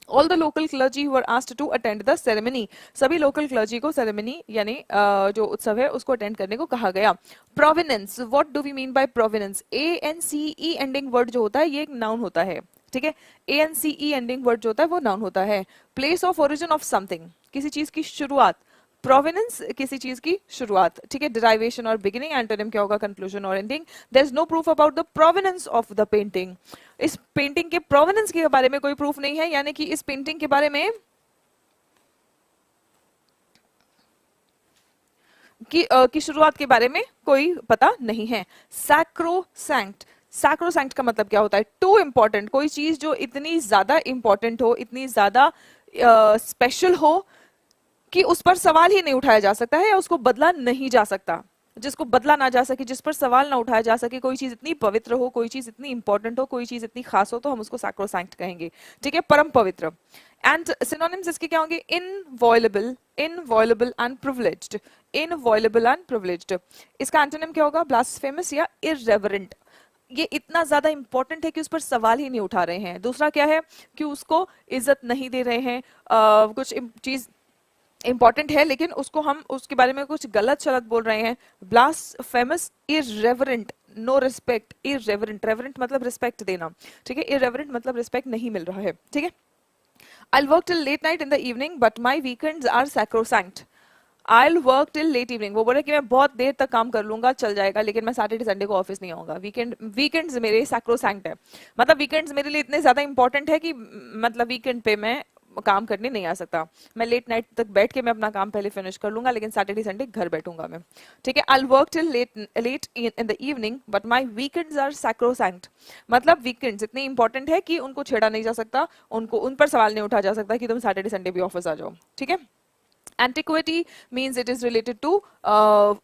All the local clergy were asked to attend the ceremony. सभी local clergy को ceremony यानी जो उत्सव है उसको attend करने को कहा गया। Provenance, what do we mean by provenance? ANCE ending word जो होता है ये एक noun होता है, ठीक है। ANCE ending word जो होता है वो noun होता है। Place of origin of something, किसी चीज की शुरुआत। प्रोवेनेंस, किसी चीज की शुरुआत, ठीक है। डिराइवेशन और बिगिनिंग, एंटोनिम क्या होगा? Conclusion or ending. There is no proof about the provenance of the painting, इस पेंटिंग के प्रोवेनेंस के बारे में कोई प्रूफ नहीं है, यानी कि इस पेंटिंग के बारे में की शुरुआत के बारे में कोई पता नहीं है। सैक्रोसैंक्ट, सैक्रोसैंक्ट का मतलब क्या होता है? टू इंपॉर्टेंट, कोई चीज जो इतनी ज्यादा इंपॉर्टेंट हो, इतनी ज्यादा स्पेशल हो कि उस पर सवाल ही नहीं उठाया जा सकता है या उसको बदला नहीं जा सकता, जिसको बदला ना जा सके, जिस पर सवाल ना उठाया जा सके, कोई चीज इतनी पवित्र हो, कोई चीज इतनी इंपॉर्टेंट हो, कोई चीज इतनी खास हो, तो हम उसको सैक्रोसैंक्ट कहेंगे, ठीक है, परम पवित्र। एंड सिनोनिम्स इसके क्या होंगे? Inviolable, inviolable and privileged, inviolable and privileged. इसका एंटोनिम क्या होगा? ब्लास्फेमस या इररेवरेंट। ये इतना ज्यादा इंपॉर्टेंट है कि उस पर सवाल ही नहीं उठा रहे हैं। दूसरा क्या है कि उसको इज्जत नहीं दे रहे हैं, कुछ चीज इंपॉर्टेंट है लेकिन उसको हम उसके बारे में कुछ गलत शलत बोल रहे हैं। ब्लास्फेमस, इररेवरेंट, नो रिस्पेक्ट, इररेवरेंट, रेवरेंट मतलब रिस्पेक्ट देना, ठीक है, इररेवरेंट मतलब रिस्पेक्ट नहीं मिल रहा है, ठीक है। I'll work till late night in the evening, but my weekends are sacrosanct. I'll work till late evening. वो बोले कि मैं बहुत देर तक काम कर लूंगा, चल जाएगा, लेकिन मैं सैटरडे संडे को ऑफिस नहीं आऊंगा। वीकेंड्स मेरे सैक्रोसैंक्ट है, मतलब वीकेंड्स मेरे लिए इतने ज्यादा इंपॉर्टेंट है कि मतलब वीकेंड पे मैं काम करने नहीं आ सकता। मैं लेट नाइट तक बैठ के मैं अपना काम पहले फिनिश कर लूंगा, लेकिन सैटरडे संडे घर बैठूंगा मैं, ठीक है। I'll work till late in the evening, but my weekends are sacrosanct. मतलब वीकेंड्स इतने इंपॉर्टेंट है कि उनको छेड़ा नहीं जा सकता, उनको उन पर सवाल नहीं उठाया जा सकता कि तुम सैटरडे संडे भी ऑफिस आ जाओ, ठीक है। Antiquity means it is related to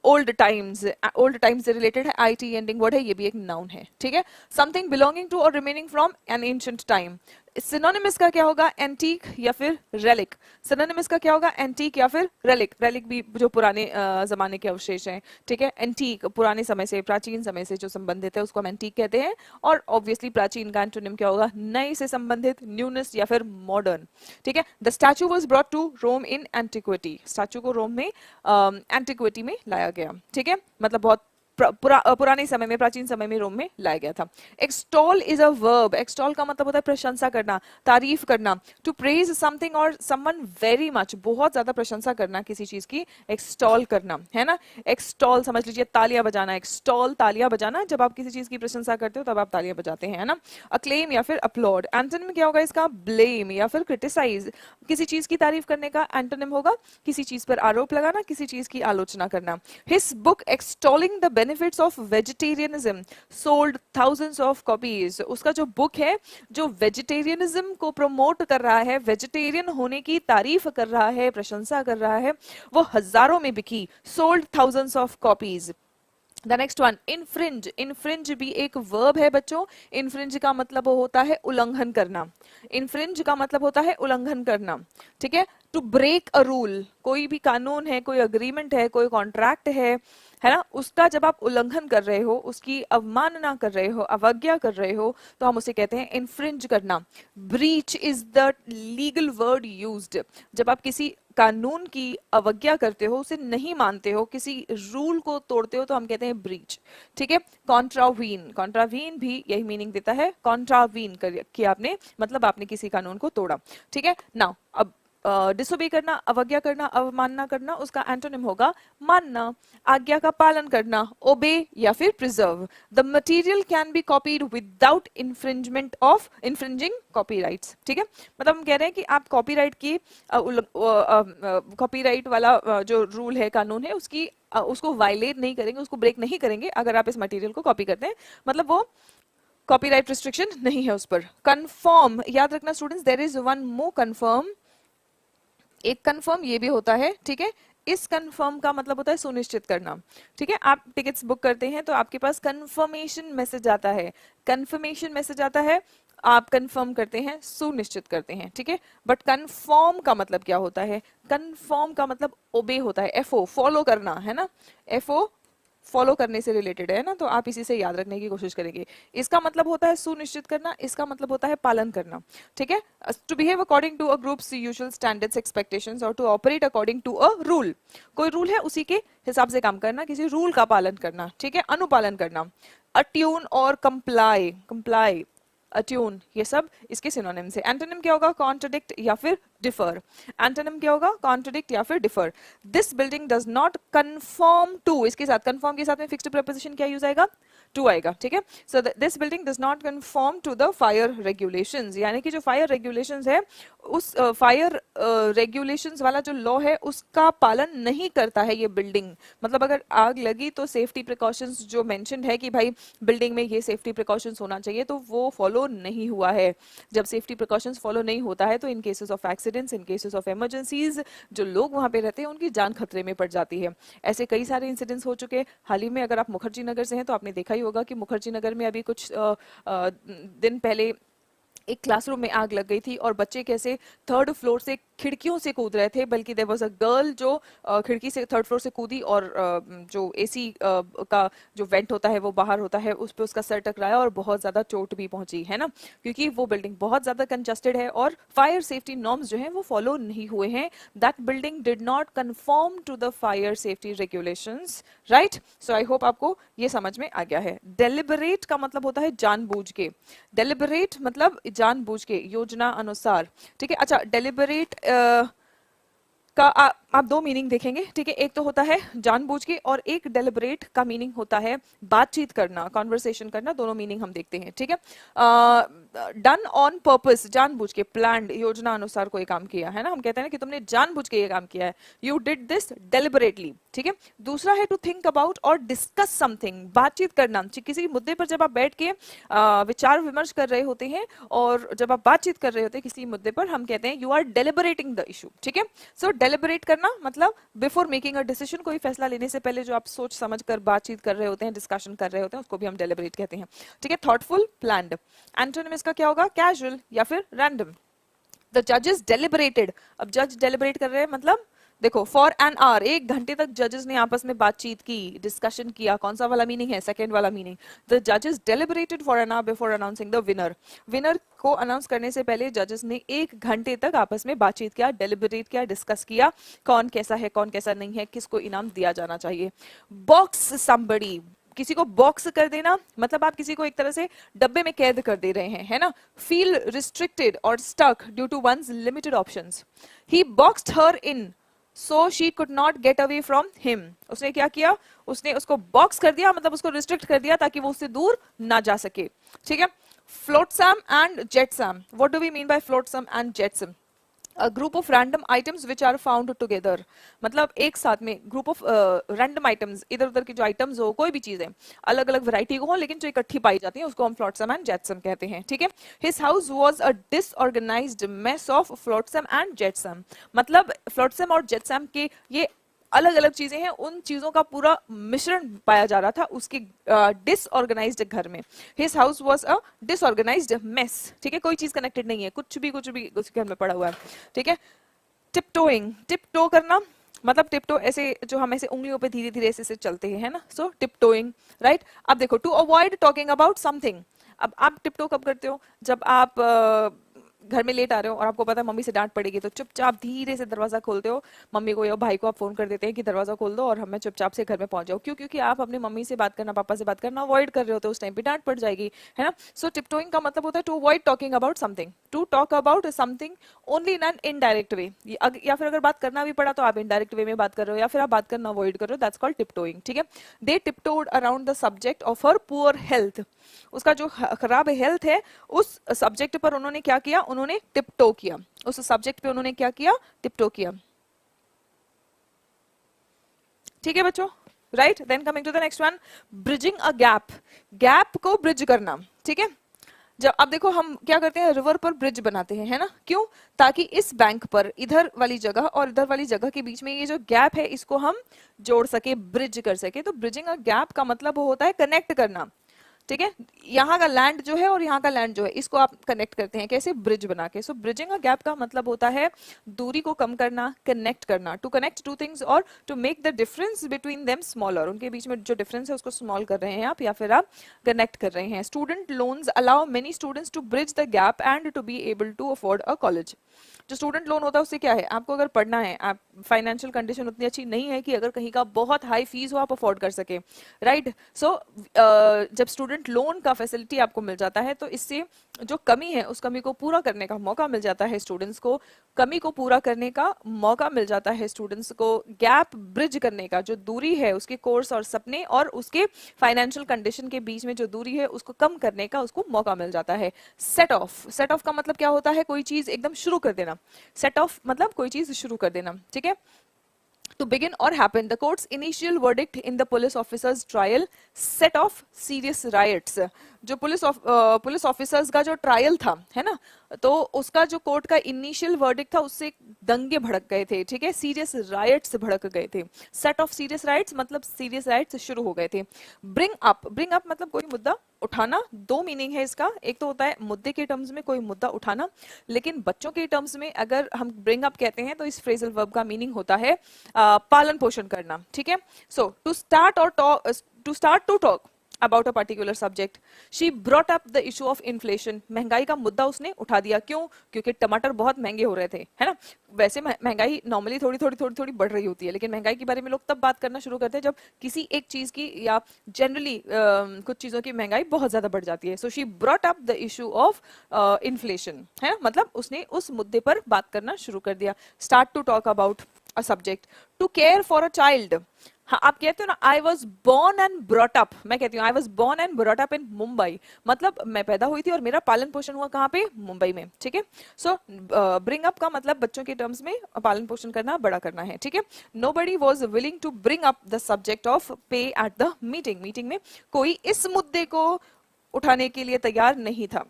old times. Old times से related है, it ending word है, ये भी एक noun है, ठीक है। Something belonging to or remaining from an ancient time. Synonymous का क्या होगा? एंटीक या फिर रेलिक। सिनोनिमस का क्या होगा? एंटीक या फिर रेलिक। रेलिक भी जो पुराने जमाने के अवशेष हैं, ठीक है। एंटीक पुराने समय से, प्राचीन समय से जो संबंधित है उसको हम एंटीक कहते हैं। और ऑब्वियसली प्राचीन का एंटोनिम क्या होगा? नए से संबंधित, न्यूनेस या फिर मॉडर्न, ठीक है। The statue was brought to Rome in antiquity. Statue को रोम में एंटिक्विटी में लाया गया, ठीक है, मतलब बहुत पुराने समय में, प्राचीन समय में रोम में लाया गया था। Extol is a verb. Extol का मतलब होता है प्रशंसा करना, तारीफ करना। टू प्रेज समथिंग और समवन वेरी मच, बहुत ज्यादा प्रशंसा करना किसी चीज की, एक्सटॉल करना, है ना। एक्सटॉल समझ लीजिए तालियां बजाना, एक्सटॉल तालियां बजाना, जब आप किसी चीज की प्रशंसा करते हो तब आप तालियां बजाते हैं, है ना। अक्लेम या फिर अपलॉड। एंटोनिम क्या होगा इसका? ब्लेम या फिर क्रिटिसाइज। किसी चीज की तारीफ करने का एंटोनिम होगा किसी चीज पर आरोप लगाना, किसी चीज की आलोचना करना। His book extolling the benefits of vegetarianism sold thousands of copies. उसका जो बुक है जो वेजिटेरियनिज्म को प्रमोट कर रहा है, वेजिटेरियन होने की तारीफ कर रहा है, प्रशंसा कर रहा है, वो हजारों में बिकी। sold thousands of copies. The next one, infringe. Infringe भी एक वर्ब है बच्चों। इनफ्रिंज का मतलब होता है उल्लंघन करना। इनफ्रिंज का मतलब होता है उल्लंघन करना, ठीक है। टू ब्रेक अ रूल, कोई भी कानून है, कोई अग्रीमेंट है, कोई कॉन्ट्रैक्ट है ना, उसका जब आप उल्लंघन कर रहे हो, उसकी अवमानना कर रहे हो, अवज्ञा कर रहे हो, तो हम उसे कहते हैं इनफ्रिंज करना। Breach is the legal word used. जब आप किसी कानून की अवज्ञा करते हो, उसे नहीं मानते हो, किसी रूल को तोड़ते हो, तो हम कहते हैं ब्रीच, ठीक है। कॉन्ट्रावीन, कॉन्ट्रावीन भी यही मीनिंग देता है। कॉन्ट्रावीन किया आपने, मतलब आपने किसी कानून को तोड़ा, ठीक है। नाउ अब डिसोबे करना, अवज्ञा करना, अवमानना करना, उसका एंटोनिम होगा मानना, आज्ञा का पालन करना, ओबे या फिर preserve. The material can be copied without infringement of infringing copyrights, ठीक है। मतलब हम कह रहे हैं कि आप कॉपीराइट की कॉपीराइट वाला जो रूल है, कानून है, उसकी उसको वायलेट नहीं करेंगे, उसको ब्रेक नहीं करेंगे अगर आप इस मटेरियल को कॉपी करते हैं, मतलब वो कॉपीराइट रिस्ट्रिक्शन नहीं है उस पर। कन्फर्म, याद रखना students, there is one more conform. एक कंफर्म ये भी होता है, ठीक है। इस कंफर्म का मतलब होता है सुनिश्चित करना, ठीक है। आप टिकट्स बुक करते हैं तो आपके पास कंफर्मेशन मैसेज आता है, कंफर्मेशन मैसेज आता है, आप कंफर्म करते हैं, सुनिश्चित करते हैं, ठीक है। बट कंफर्म का मतलब क्या होता है? कंफर्म का मतलब ओबे होता है, एफओ, फॉलो करना, है ना। एफओ फॉलो करने से रिलेटेड है ना, तो आप इसी से याद रखने की कोशिश करेंगे। इसका मतलब होता है सुनिश्चित करना, इसका मतलब होता है पालन करना, ठीक है। To behave according to a group's usual standards expectations or to operate according to a rule. कोई रूल है उसी के हिसाब से काम करना, किसी रूल का पालन करना, ठीक है, अनुपालन करना। अट्यून और कंप्लाई, कंप्लाई, अट्यून, ये सब इसके सिनोनिम्स है। एंटोनिम क्या होगा? कॉन्ट्रडिक्ट या फिर डिफर। एंटोनिम क्या होगा? कॉन्ट्रडिक्ट या फिर differ. This building does not conform to, इसके साथ कन्फर्म के साथ में फिक्स्ड प्रीपोजिशन क्या यूज आएगा? टू आएगा, ठीक है। So this building does not conform to the fire regulations, यानी कि जो फायर रेगुलेशंस है, उस फायर रेगुलेशंस वाला जो लॉ है उसका पालन नहीं करता है ये बिल्डिंग। मतलब अगर आग लगी तो सेफ्टी प्रिकॉशंस जो मेंशन्ड है कि भाई बिल्डिंग में ये सेफ्टी प्रिकॉशंस होना चाहिए, तो वो फॉलो नहीं हुआ है। जब सेफ्टी प्रिकॉशंस फॉलो नहीं होता है तो in cases of accident incidents, in cases of emergencies जो लोग वहां पे रहते हैं उनकी जान खतरे में पड़ जाती है। ऐसे कई सारे इंसिडेंट्स हो चुके हैं। हाल ही में अगर आप मुखर्जी नगर से हैं तो आपने देखा ही होगा कि मुखर्जी नगर में अभी कुछ दिन पहले एक क्लासरूम में आग लग गई थी और बच्चे कैसे थर्ड फ्लोर से खिड़कियों से कूद रहे थे, बल्कि देयर वाज अ गर्ल जो खिड़की से थर्ड फ्लोर से कूदी और जो एसी का जो वेंट होता है वो बाहर होता है, उस पे उसका सर टकराया और बहुत ज्यादा चोट भी पहुंची है ना, क्योंकि वो बिल्डिंग बहुत ज्यादा कंजस्टेड है और फायर सेफ्टी नॉर्म्स जो हैं वो फॉलो नहीं हुए हैं। That building did not conform to the fire safety regulations, right. So I hope आपको ये समझ में आ गया है। डेलिबरेट का मतलब होता है जानबूझ के, डेलिबरेट मतलब जानबूझ के, योजना अनुसार, ठीक है। अच्छा, डेलिबरेट का आप दो मीनिंग देखेंगे, ठीक है। एक तो होता है जानबूझ के और एक डेलिबरेट का मीनिंग होता है बातचीत करना, कॉन्वर्सेशन करना, दोनों मीनिंग हम देखते हैं, ठीक है। डन ऑन पर्पस, जानबूझ के, प्लान्ड, योजना अनुसार कोई काम किया है ना, हम कहते हैं ना कि तुमने जानबूझ के ये काम किया है, यू डिड दिस डेलिबरेटली, ठीक है। दूसरा है टू थिंक अबाउट और डिस्कस समथिंग, बातचीत करना, किसी मुद्दे पर जब आप बैठ के विचार विमर्श कर रहे होते हैं और जब आप बातचीत कर रहे होते हैं किसी मुद्दे पर, हम कहते हैं you are deliberating the issue, ठीक है। सो डेलिबरेट करना मतलब बिफोर मेकिंग अ डिसीजन, कोई फैसला लेने से पहले जो आप सोच समझ कर बातचीत कर रहे होते हैं, डिस्कशन कर रहे होते हैं, उसको भी हम डेलिबरेट कहते हैं, ठीक है। Thoughtful, planned. एंटोनिम इसका क्या होगा? कैजुअल या फिर रैंडम। द जजेस डेलिबरेटेड, अब जज डेलिबरेट कर रहे हैं मतलब देखो, फॉर एन आवर, 1 घंटे तक जजेस ने आपस में बातचीत की, डिस्कशन किया। कौन सा वाला मीनिंग है? सेकंड वाला मीनिंग। द जजेस deliberated for an hour before announcing the winner, winner को अनाउंस करने से पहले जजेस ने 1 घंटे तक आपस में बातचीत किया, डेलिबरेट किया, डिस्कस किया, कौन कैसा है, कौन कैसा नहीं है, किसको इनाम दिया जाना चाहिए। बॉक्स समबडी, किसी को बॉक्स कर देना मतलब आप किसी को एक तरह से डब्बे में कैद कर दे रहे हैं, है ना। फील रिस्ट्रिक्टेड और stuck due to one's limited options. He boxed her in so she could not get away from him, उसने क्या किया? उसने उसको बॉक्स कर दिया, मतलब उसको रिस्ट्रिक्ट कर दिया ताकि वो उससे दूर ना जा सके, ठीक है। Flotsam and jetsam, what do we mean by flotsam and jetsam? A group of random items which are found together, मतलब एक साथ में ग्रुप ऑफ रैंडम आइटम्स, इधर उधर की जो आइटम्स हो, कोई भी चीजें अलग अलग वैरायटी को हो लेकिन जो इकट्ठी पाई जाती है उसको हम फ्लोटसम एंड जेटसम कहते हैं, ठीक है। His house was a disorganised mess of flotsam and jetsam, मतलब फ्लोटसम और जेटसम के ये अलग अलग चीजें हैं, उन चीजों का पूरा मिश्रण पाया जा रहा था उसके डिसऑर्गेनाइज्ड घर में। His house was a disorganised mess, ठीक है। कोई चीज कनेक्टेड नहीं है, कुछ भी उसके घर में पड़ा हुआ है, ठीक है। टिपटोइंग, टिपटो करना मतलब टिपटो ऐसे जो हम ऐसे उंगलियों पे धीरे धीरे ऐसे चलते हैं, है ना। So tiptoeing, right. अब देखो, to avoid talking about something, अब आप टिपटो कब करते हो? जब आप घर में लेट आ रहे हो और आपको पता है मम्मी से डांट पड़ेगी, तो चुपचाप धीरे से दरवाजा खोलते हो, मम्मी को या भाई को आप फोन कर देते हैं कि दरवाजा खोल दो और हमें चुपचाप से घर में पहुंच जाओ। क्यों? क्योंकि आप अपनी मम्मी से बात करना, पापा से बात करना अवॉइड कर रहे होते हो, उस टाइम पे डांट पड़ जाएगी, है ना। सो टिपटोइंग का मतलब होता है to avoid talking about something, to talk about something only in an indirect way, या फिर अगर बात करना भी पड़ा तो आप इनडायरेक्ट वे में बात कर रहे हो या फिर आप बात करना अवॉइड कर रहे हो, दैट्स कॉल्ड टिपटोइंग, ठीक है। They tiptoed around the subject of her poor health, उसका जो खराब हेल्थ है उस सब्जेक्ट पर उन्होंने क्या किया? उन्होंने टिपटो किया, उस सब्जेक्ट पे उन्होंने क्या किया? टिपटो किया, ठीक है बच्चों, right. Then coming to the next one, bridging a gap, gap को ब्रिज करना, ठीक है। जब अब देखो हम क्या करते हैं, रिवर पर ब्रिज बनाते हैं, है ना। क्यों? ताकि इस बैंक पर इधर वाली जगह और इधर वाली जगह के बीच में ये जो गैप है इसको हम जोड़ सके, ब्रिज कर सके। तो ब्रिजिंग अ गैप का मतलब होता है कनेक्ट करना, ठीक है। यहाँ का लैंड जो है और यहाँ का लैंड जो है इसको आप कनेक्ट करते हैं कैसे? ब्रिज बना के। सो ब्रिजिंग अ गैप का मतलब होता है दूरी को कम करना, कनेक्ट करना, टू कनेक्ट टू थिंग्स और to make the difference between them smaller, उनके बीच में जो डिफरेंस है उसको स्मॉल कर रहे हैं आप या फिर आप कनेक्ट कर रहे हैं। Student loans allow many students to bridge the gap and to be able to afford a college. जो स्टूडेंट लोन होता है उससे क्या है, आपको अगर पढ़ना है, आप फाइनेंशियल कंडीशन उतनी अच्छी नहीं है कि अगर कहीं का बहुत हाई फीस हो आप अफोर्ड कर सके, राइट। सो जब स्टूडेंट लोन का फैसिलिटी आपको मिल जाता है तो इससे जो कमी है उस कमी को पूरा करने का मौका मिल जाता है स्टूडेंट्स को, कमी को पूरा करने का मौका मिल जाता है स्टूडेंट्स को, गैप ब्रिज करने का, जो दूरी है उसके कोर्स और सपने और उसके फाइनेंशियल कंडीशन के बीच में जो दूरी है उसको कम करने का उसको मौका मिल जाता है। सेट ऑफ, सेट ऑफ का मतलब क्या होता है? कोई चीज एकदम शुरू कर देना, सेट ऑफ मतलब कोई चीज शुरू कर देना, ठीक है। To begin or happen, the court's initial verdict in the police officer's trial set off serious riots. जो पुलिस ऑफिसर्स का जो ट्रायल था, है ना, तो उसका जो कोर्ट का इनिशियल वर्डिक्ट था उससे दंगे भड़क गए थे, ठीक है, सीरियस राइट्स भड़क गए थे, सेट ऑफ सीरियस राइट्स मतलब सीरियस राइट्स शुरू हो गए थे। ब्रिंग अप मतलब कोई मुद्दा उठाना, दो मीनिंग है इसका, एक तो होता है मुद्दे के टर्म्स में कोई मुद्दा उठाना, लेकिन बच्चों के टर्म्स में अगर हम ब्रिंग अप कहते हैं तो इस फ्रेजल वर्ब का मीनिंग होता है पालन पोषण करना, ठीक है। So to start to talk about a particular subject, she brought up the issue of inflation, महंगाई का मुद्दा उसने उठा दिया। क्यों? क्योंकि टमाटर बहुत महंगे हो रहे थे, है ना। वैसे महंगाई नॉर्मली थोड़ी बढ़ रही होती है, लेकिन महंगाई के बारे में लोग तब बात करना शुरू करते हैं जब किसी एक चीज की या जनरली कुछ चीजों की महंगाई बहुत ज्यादा बढ़ जाती है। So she brought up the issue of inflation, है, मतलब उसने उस मुद्दे पर बात करना शुरू कर दिया। Start to talk about a subject, to care for a child. हाँ, आप कहते हो ना I was born and brought up, मैं कहती हूँ I was born and brought up in Mumbai, मतलब मैं पैदा हुई थी और मेरा पालन पोषण हुआ कहाँ पे? मुंबई में, ठीक है। सो ब्रिंग अप का मतलब बच्चों के टर्म्स में पालन पोषण करना, बड़ा करना है, ठीक है। Nobody was willing to bring up the subject of pay at the meeting में कोई इस मुद्दे को उठाने के लिए तैयार नहीं था,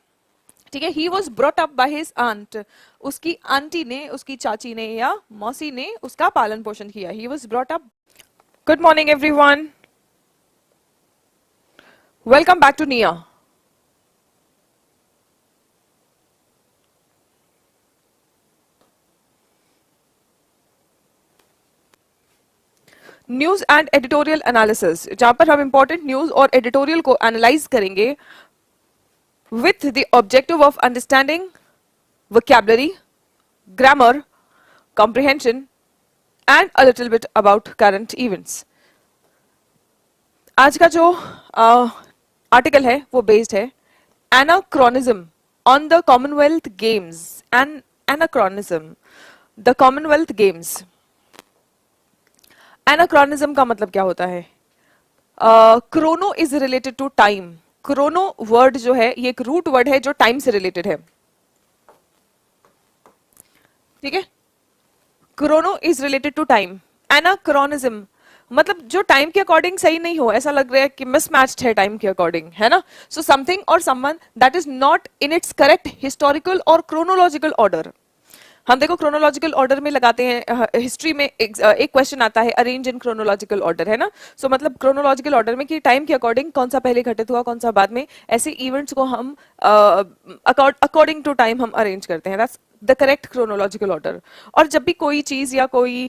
ठीक है। He was brought up by his aunt, उसकी आंटी ने, उसकी चाची ने या मौसी ने उसका पालन पोषण किया। He was brought up. Good morning, everyone. Welcome back to NIA. News and editorial analysis, जहां पर हम इंपॉर्टेंट न्यूज और एडिटोरियल को एनालाइज करेंगे with the objective of understanding vocabulary, grammar, comprehension and a little bit about current events. आज का जो article है वो बेस्ड है anachronism on the Commonwealth Games and anachronism the Commonwealth Games. Anachronism का मतलब क्या होता है? Chrono is related to time. Chrono word जो है ये एक रूट वर्ड है जो टाइम से रिलेटेड है, ठीक है। Chrono is related to time. Anachronism मतलब जो टाइम के अकॉर्डिंग सही नहीं हो, ऐसा लग रहा है कि मिसमैच्ड है टाइम के अकॉर्डिंग, है ना। सो समथिंग और someone that is not in its correct historical और क्रोनोलॉजिकल ऑर्डर। हम देखो क्रोनोलॉजिकल ऑर्डर में लगाते हैं, हिस्ट्री में एक क्वेश्चन आता है अरेंज इन क्रोनोलॉजिकल ऑर्डर, है ना। सो मतलब क्रोनोलॉजिकल ऑर्डर में कि टाइम के अकॉर्डिंग कौन सा पहले घटित हुआ कौन सा बाद में, ऐसे इवेंट्स को हम अकॉर्डिंग टू टाइम हम अरेंज करते हैं, that's the correct chronological order. और जब भी कोई चीज या कोई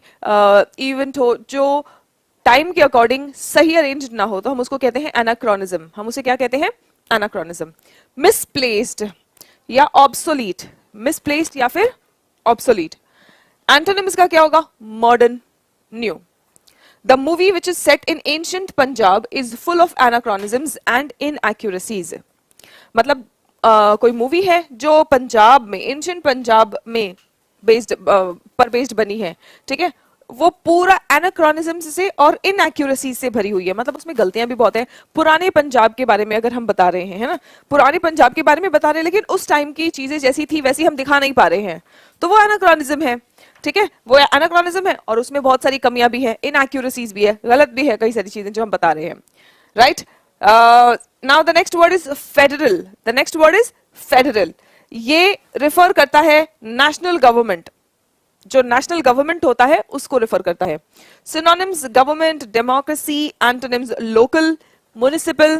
इवेंट हो जो टाइम के अकॉर्डिंग सही अरेंज ना हो तो हम उसको कहते हैं एनाक्रोनिज्म। हम उसे क्या कहते हैं? एनाक्रोनिज्म। मिसप्लेस्ड या ऑब्सोलीट, मिसप्लेस्ड या फिर ऑब्सोलीट। एंटोनिम इसका क्या होगा? Modern, new. The movie which is set in ancient Punjab is full of anachronisms and inaccuracies. मतलब कोई मूवी है जो पंजाब में, एंशिएंट पंजाब में बेस्ड बनी है, ठीक है, वो पूरा एनाक्रोनिज्म से और इनएक्यूरेसी से भरी हुई है, मतलब उसमें गलतियां भी बहुत हैं। पुराने पंजाब के बारे में अगर हम बता रहे हैं, है ना, पुराने पंजाब के बारे में बता रहे हैं, लेकिन उस टाइम की चीजें जैसी थी वैसी हम दिखा नहीं पा रहे हैं, तो वो एनाक्रोनिज्म है, ठीक है, वो एनाक्रोनिज्म है। और उसमें बहुत सारी कमियां भी है, इनएक्यूरेसीज भी है, गलत भी है कई सारी चीजें जो हम बता रहे हैं, right. Now the next word is federal. The next word is federal. ये रिफर करता है नेशनल गवर्नमेंट, जो नेशनल गवर्नमेंट होता है उसको रिफर करता है। Synonyms government, democracy. Antonyms local, municipal.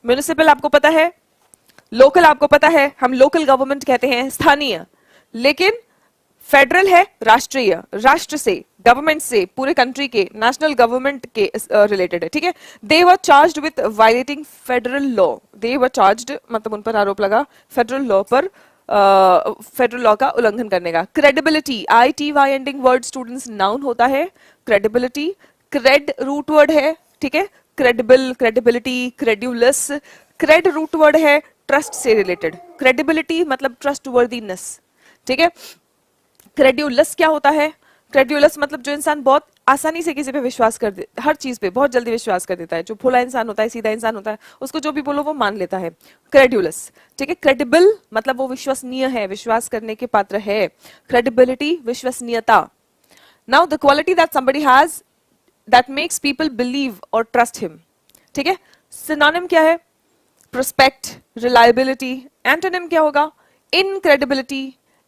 Municipal आपको पता है, लोकल आपको पता है, हम लोकल गवर्नमेंट कहते हैं स्थानीय, लेकिन फेडरल है राष्ट्रीय, राष्ट्र से, गवर्नमेंट से, पूरे कंट्री के, नेशनल गवर्नमेंट के रिलेटेड है, ठीक है। They were charged with violating federal law. They were charged मतलब उन पर आरोप लगा फेडरल लॉ पर, फेडरल लॉ का उल्लंघन करने का। Credibility, ITY ending word students noun होता है। क्रेडिबिलिटी, क्रेड रूट वर्ड है, ठीक है, credible, credibility, credulous. Cred root word है ट्रस्ट से रिलेटेड, क्रेडिबिलिटी मतलब ट्रस्ट वर्दीनेस, ठीक है। क्रेड्यूलस क्या होता है? क्रेड्यूलस मतलब जो इंसान बहुत आसानी से किसी पे विश्वास कर दे, हर चीज पे बहुत जल्दी विश्वास कर देता है, जो भोला इंसान होता है, सीधा इंसान होता है, उसको जो भी बोलो वो मान लेता है, क्रेड्यूलस, ठीक है। क्रेडिबल मतलब वो विश्वसनीय है, विश्वास करने के पात्र है। क्रेडिबिलिटी विश्वसनीयता। Now the quality that somebody has that makes people believe और ट्रस्ट हिम, ठीक है। सिनोनिम क्या है? prospect, reliability. Antonym क्या होगा? Incredibility,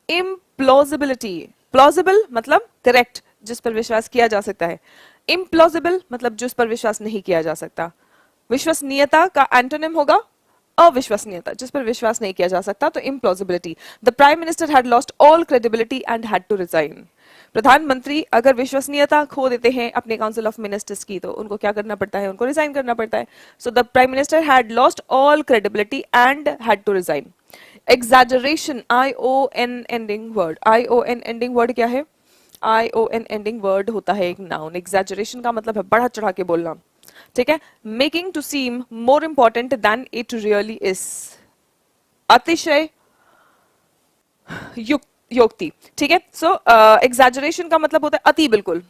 implausibility. Plausible मतलब correct, जिस पर विश्वास किया जा सकता है. Implausible मतलब जिस पर विश्वास नहीं किया जा सकता. विश्वसनीयता का एंटोनिम होगा अविश्वसनीयता, जिस पर विश्वास नहीं किया जा सकता, तो implausibility. The prime minister had lost all credibility and had to resign. प्रधानमंत्री अगर विश्वसनीयता खो देते हैं अपने काउंसिल ऑफ मिनिस्टर्स की, तो उनको क्या करना पड़ता है? उनको रिजाइन करना पड़ता है. So the prime minister had lost all credibility and had to resign. Exaggeration, ION ending word. ION ending word क्या है? ION एंडिंग वर्ड होता है एक नाउन. एग्जैजरेशन का मतलब है बढ़ा चढ़ा के बोलना. ठीक है. Making to seem more important than it really is. अतिशय युक्ति. ठीक है. सो एग्जैजरेशन का मतलब होता है अति बिल्कुल.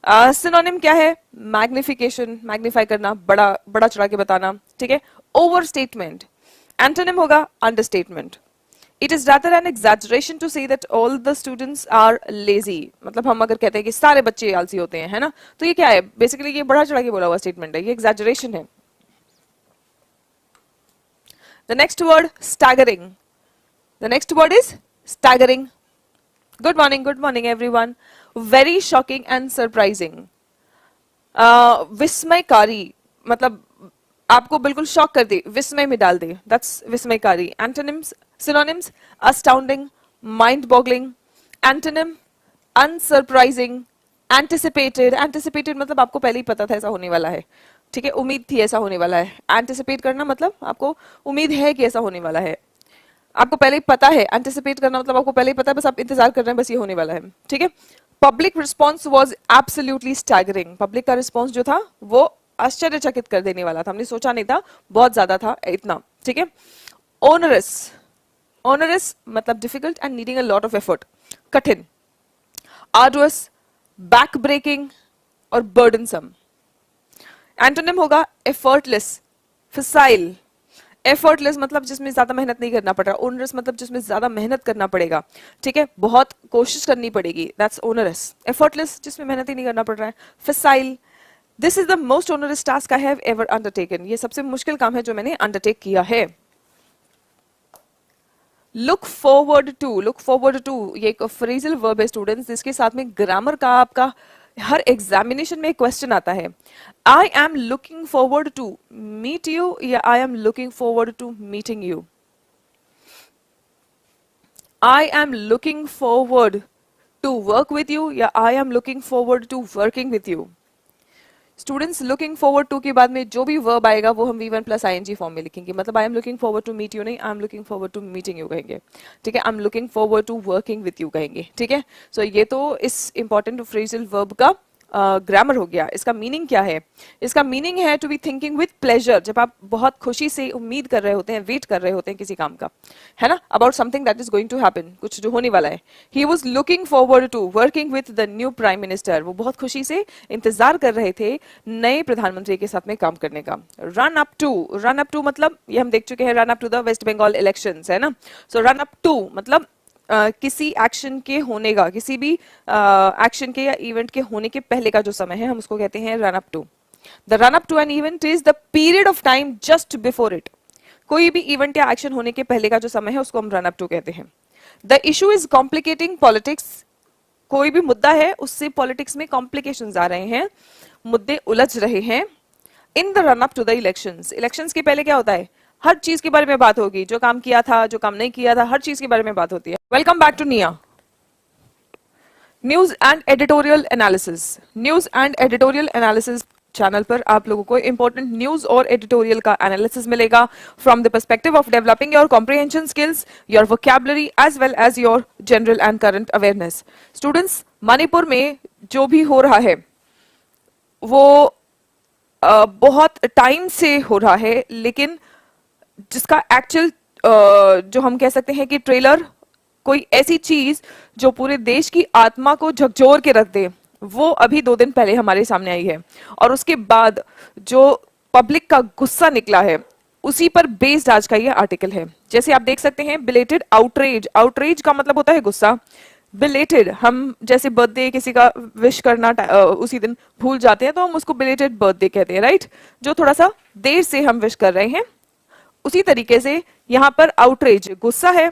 सिनोनिम क्या है? मैग्निफिकेशन, मैग्नीफाई करना, बड़ा बड़ा चढ़ा के बताना. ठीक है. Over statement. एंटोनिम होगा understatement. It is rather an exaggeration to say that all the students are lazy. मतलब हम अगर कहते हैं कि सारे बच्चे आलसी होते हैं, है ना, तो ये क्या है? बेसिकली ये बढ़ा चढ़ा के बोला हुआ स्टेटमेंट है, ये एग्जैजरेशन है. The next word staggering. The next word is staggering. Good morning everyone. Very shocking and surprising. विस्मयकारी मतलब आपको बिल्कुल शॉक कर दे, विस्मय में डाल दे. That's विस्मयकारी. Antonyms, synonyms: astounding, mind-boggling. Antonym: unsurprising, anticipated. Anticipated मतलब आपको पहले ही पता था ऐसा होने वाला है. ठीक है, उम्मीद थी ऐसा होने वाला है. Anticipate करना मतलब आपको उम्मीद है कि ऐसा होने वाला है, आपको पहले ही पता है. एंटिसिपेट करना मतलब आपको पहले ही पता है, बस आप इंतजार कर रहे हैं, बस ये होने वाला है. ठीक है. Public response was absolutely staggering. Public का रिस्पॉन्स जो था वो आश्चर्यचकित कर देने वाला था. हमने सोचा नहीं था, बहुत ज्यादा था इतना. ठीक है. ओनरस. ओनरस मतलब difficult and needing a lot of effort, कठिन. आर्डुअस, बैक ब्रेकिंग और बर्डनसम. एंटोनिम होगा एफर्टलेस, फसाइल. एफर्टलेस मतलब जिसमें ज्यादा मेहनत नहीं करना पड़ रहा. ओनरस मतलब जिसमें ज्यादा मेहनत करना पड़ेगा. ठीक है, बहुत कोशिश करनी पड़ेगी. That's onerous. एफर्टलेस जिसमें मेहनत ही नहीं करना पड़ रहा है. Facile, this is the most onerous task I have ever undertaken. ये सबसे मुश्किल काम है जो मैंने अंडरटेक किया है. Look forward to. Look forward to ये एक फ्रेजल वर्ब है स्टूडेंट्स, जिसके साथ में ग्रामर का आपका हर एग्जामिनेशन में क्वेश्चन आता है. I am looking forward to meet you या I am looking forward to meeting you. I am looking forward to work with you या I am looking forward to working with you. Students, looking forward to के बाद में जो भी verb आएगा वो हम V1 प्लस ING फॉर्म में लिखेंगे. मतलब I am looking forward to meet you नहीं, I am looking forward to meeting you कहेंगे. ठीक है. I am looking forward to working with you कहेंगे. ठीक है. सो ये तो इस इंपॉर्टेंट फ्रेजल वर्ब का ग्रामर हो गया. इसका मीनिंग क्या है? इसका मीनिंग है to be thinking with pleasure. जब आप बहुत खुशी से उम्मीद कर रहे होते हैं, वेट कर रहे होते हैं किसी काम का, है ना, about something that is going to happen, कुछ जो होने वाला है. He was looking forward to working with the new prime minister. वो बहुत खुशी से इंतजार कर रहे थे नए प्रधानमंत्री के साथ में काम करने का. Run up to. Run up to मतलब ये हम देख चुके हैं, run up to the West Bengal elections, है ना. सो रन अप टू मतलब किसी एक्शन के होने का, किसी भी एक्शन के या इवेंट के होने के पहले का जो समय है, हम उसको कहते हैं run up to. The run up to an event is the period of time just before it. कोई भी इवेंट या एक्शन होने के पहले का जो समय है उसको हम रन अप टू कहते हैं. The issue is complicating politics. कोई भी मुद्दा है उससे पॉलिटिक्स में कॉम्प्लिकेशंस आ रहे हैं, मुद्दे उलझ रहे हैं. In the run up to the elections. Elections के पहले क्या होता है? हर चीज के बारे में बात होगी, जो काम किया था, जो काम नहीं किया था, हर चीज के बारे में बात होती है. Welcome back to NEA. News and editorial analysis. News and editorial analysis channel पर आप लोगों को इंपॉर्टेंट न्यूज और एडिटोरियल का एनालिसिस मिलेगा from the perspective of developing your comprehension skills, your vocabulary as well as your general and current awareness. Students, Manipur में जो भी हो रहा है वो बहुत टाइम से हो रहा है, लेकिन जिसका एक्चुअल जो हम कह सकते हैं कि ट्रेलर, कोई ऐसी चीज जो पूरे देश की आत्मा को झकझोर के रख दे, वो अभी 2 दिन पहले हमारे सामने आई है. और उसके बाद जो पब्लिक का गुस्सा निकला है उसी पर बेस्ड आज का ये आर्टिकल है. जैसे आप देख सकते हैं, बिलेटेड आउटरेज. आउटरेज का मतलब होता है गुस्सा. बिलेटेड, हम जैसे बर्थडे किसी का विश करना उसी दिन भूल जाते हैं तो हम उसको बिलेटेड बर्थडे कहते हैं, राइट. जो थोड़ा सा देर से हम विश कर रहे हैं उसी तरीके से यहाँ पर आउटरेज, गुस्सा है,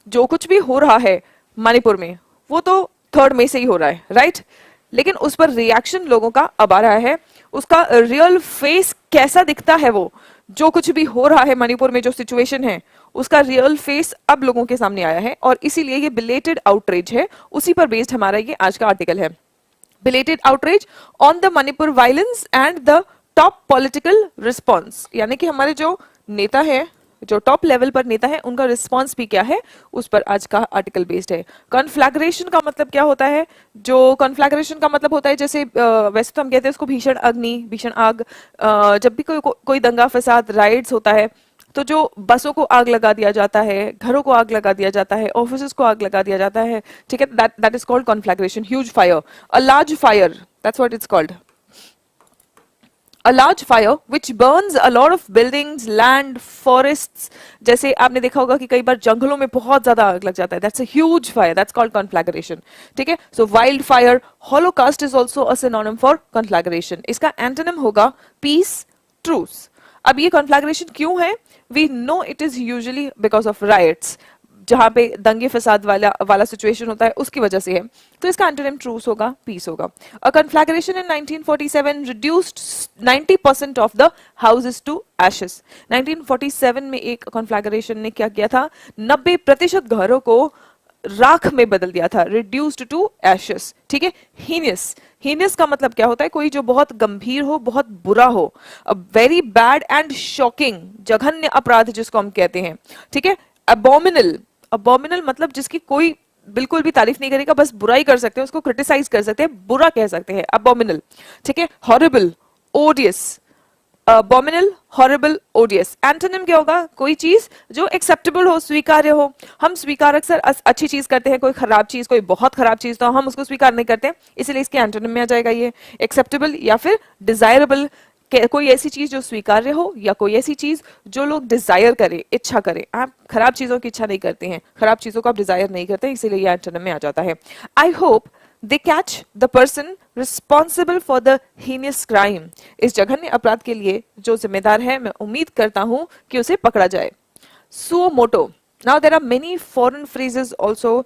जो कुछ भी हो रहा है मणिपुर में वो तो थर्ड में से ही हो रहा है, राइट? लेकिन उस पर रिएक्शन लोगों का अब आ रहा है, उसका रियल फेस कैसा दिखता है, वो जो कुछ भी हो रहा है मणिपुर में जो सिचुएशन है उसका रियल फेस अब लोगों के सामने आया है, और इसीलिए ये बिलेटेड आउटरीच है, उसी पर बेस्ड हमारा ये आज का आर्टिकल है। Belated outreach on the Manipur violence and the top political response, यानी कि हमारे जो नेता है, जो टॉप लेवल पर नेता है, उनका रिस्पांस भी क्या है, उस पर आज का आर्टिकल बेस्ड है। कॉन्फ्लैग्रेशन का मतलब क्या होता है? जो कॉन्फ्लैग्रेशन का मतलब होता है, जैसे वैसे तो हम कहते हैं उसको भीषण अग्नि, भीषण आग। जब भी कोई दंगा फसाद, राइड्स होता है, तो जो बसों को आग लगा दिया जाता है, घरों को आग लगा दिया जाता है, ऑफिसेस को आग लगा दिया जाता है, ठीक है, that is called conflagration. Huge fire, a large fire, that's what it's called. A large fire which burns a lot of buildings, land, forests. जैसे आपने देखा होगा कि कई बार जंगलों में बहुत ज्यादा आग लग जाता है, that's a huge fire, that's called conflagration. ठीक है, so wildfire, holocaust is also a synonym for conflagration. इसका antonym होगा peace, truce. अब ये conflagration क्यों है? We know it is usually because of riots. जहां पे दंगे फसाद वाला सिचुएशन होता है उसकी वजह से है, तो इसका एंटोनिम ट्रूस होगा, पीस होगा। A conflagration in 1947 reduced 90% of the houses to ashes. 1947 में एक कॉन्फ्लैग्रेशन ने क्या किया था, 90% घरों को राख में बदल दिया था, रिड्यूस्ड टू एशेस। ठीक है, हीनियस, हीनियस का मतलब क्या होता है? कोई जो बहुत गंभीर हो, बहुत बुरा हो, a very bad and shocking, जघन्य अपराध जिसको हम कहते हैं। ठीक है, अबोमिनल, अबोमिनल मतलब जिसकी कोई बिल्कुल भी तारीफ नहीं करेगा, बस बुराई कर सकते हैं, उसको क्रिटिसाइज कर सकते हैं, बुरा कह सकते हैं, अबोमिनल। ठीक है, horrible, odious, abominable, horrible, odious. Antonym क्या होगा? कोई चीज जो एक्सेप्टेबल हो, स्वीकार्य हो। हम स्वीकार अक्सर अच्छी चीज करते हैं, कोई खराब चीज, कोई बहुत खराब चीज, तो हम उसको स्वीकार नहीं करते, इसलिए इसके एंटोनिम में आ जाएगा ये एक्सेप्टेबल या फिर डिजायरेबल। कोई ऐसी चीज जो स्वीकार्य हो या कोई ऐसी चीज जो लोग डिजायर करें, इच्छा करें। आप खराब चीजों की इच्छा नहीं करते हैं, खराब चीजों को आप डिजायर नहीं करते, इसीलिए ये एंटोनिम में आ जाता है। I hope they catch the person responsible for the heinous crime. इस जघन्य अपराध के लिए जो जिम्मेदार है, मैं उम्मीद करता हूं कि उसे पकड़ा जाए। Suo motu. Now there are many foreign phrases also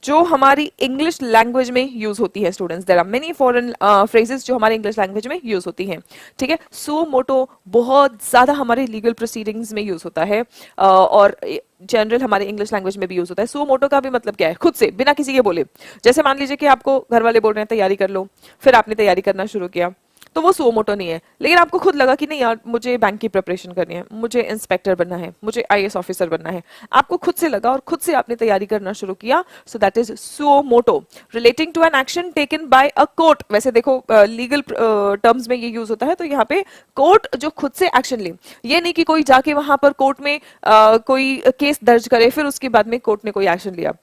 जो हमारी इंग्लिश लैंग्वेज में यूज होती है। Students, there are many foreign phrases जो हमारी इंग्लिश लैंग्वेज में यूज होती हैं। ठीक है, सो मोटो बहुत ज्यादा हमारे लीगल प्रोसीडिंग्स में यूज होता है, और जनरल हमारे इंग्लिश लैंग्वेज में भी यूज होता है। सो मोटो का भी मतलब क्या है? खुद से, बिना किसी के बोले। जैसे मान लीजिए कि आपको घर वाले बोल रहे हैं तैयारी कर लो, फिर आपने तैयारी करना शुरू किया, तो वो सो मोटो नहीं है, लेकिन आपको खुद लगा कि नहीं यार मुझे बैंक की प्रिपरेशन करनी है, मुझे इंस्पेक्टर बनना है, मुझे आईएएस ऑफिसर बनना है। आपको खुद से लगा और खुद से आपने तैयारी करना शुरू किया, so that is suo motu. Relating to an action taken by a court. वैसे देखो लीगल टर्म्स में ये यूज होता है, तो यहाँ पे कोर्ट जो खुद से एक्शन ले, ये नहीं कि कोई जाके वहां पर कोर्ट में कोई केस दर्ज करे, फिर उसके बाद में कोर्ट ने कोई एक्शन लिया।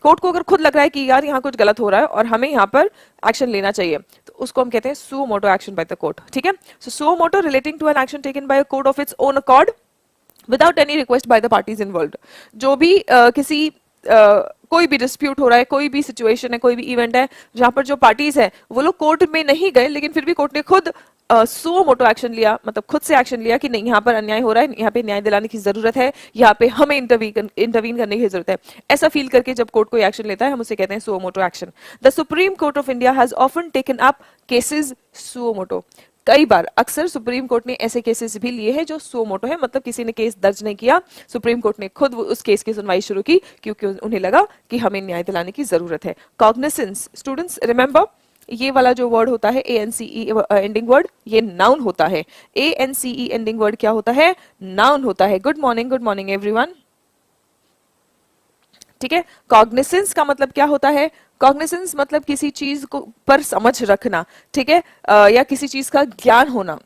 कोर्ट को अगर खुद लग रहा है कि यार यहाँ कुछ गलत हो रहा है और हमें यहाँ पर एक्शन लेना चाहिए, तो उसको हम कहते हैं suo motu action by the court. ठीक है, so suo motu relating to an action taken by a court of its own accord without any request by the parties involved. जो भी किसी कोई भी डिस्प्यूट हो रहा है, कोई भी सिचुएशन है, कोई भी इवेंट है जहां पर जो पार्टीज है वो लोग कोर्ट में नहीं गए, लेकिन फिर भी कोर्ट ने खुद सो मोटो एक्शन लिया, मतलब खुद से एक्शन लिया कि नहीं यहाँ पर अन्याय हो रहा है, यहाँ पे न्याय दिलाने की जरूरत है, यहाँ पे हमें इंटरवीन करने की जरूरत है। ऐसा फील करके जब कोर्ट कोई एक्शन लेता है, हम उसे कहते हैं suo motu action. The Supreme Court of India has often taken up cases suo motu. कई बार, अक्सर सुप्रीम कोर्ट ने ऐसे केसेस भी लिए हैं जो सो मोटो है, मतलब किसी ने केस दर्ज नहीं किया, सुप्रीम कोर्ट ने खुद उस केस की सुनवाई शुरू की क्योंकि उन्हें लगा कि हमें न्याय दिलाने की जरूरत है। कॉग्निसेंस, स्टूडेंट्स रिमेंबर, ये वाला जो वर्ड होता है ANCE एंडिंग वर्ड, ये नाउन होता है। ANCE एंडिंग वर्ड क्या होता है? नाउन होता है। Good morning everyone. ठीक है, कॉग्निसेंस का मतलब क्या होता है? कॉग्निसेंस मतलब किसी चीज को पर समझ रखना, ठीक है, या किसी चीज का ज्ञान होना।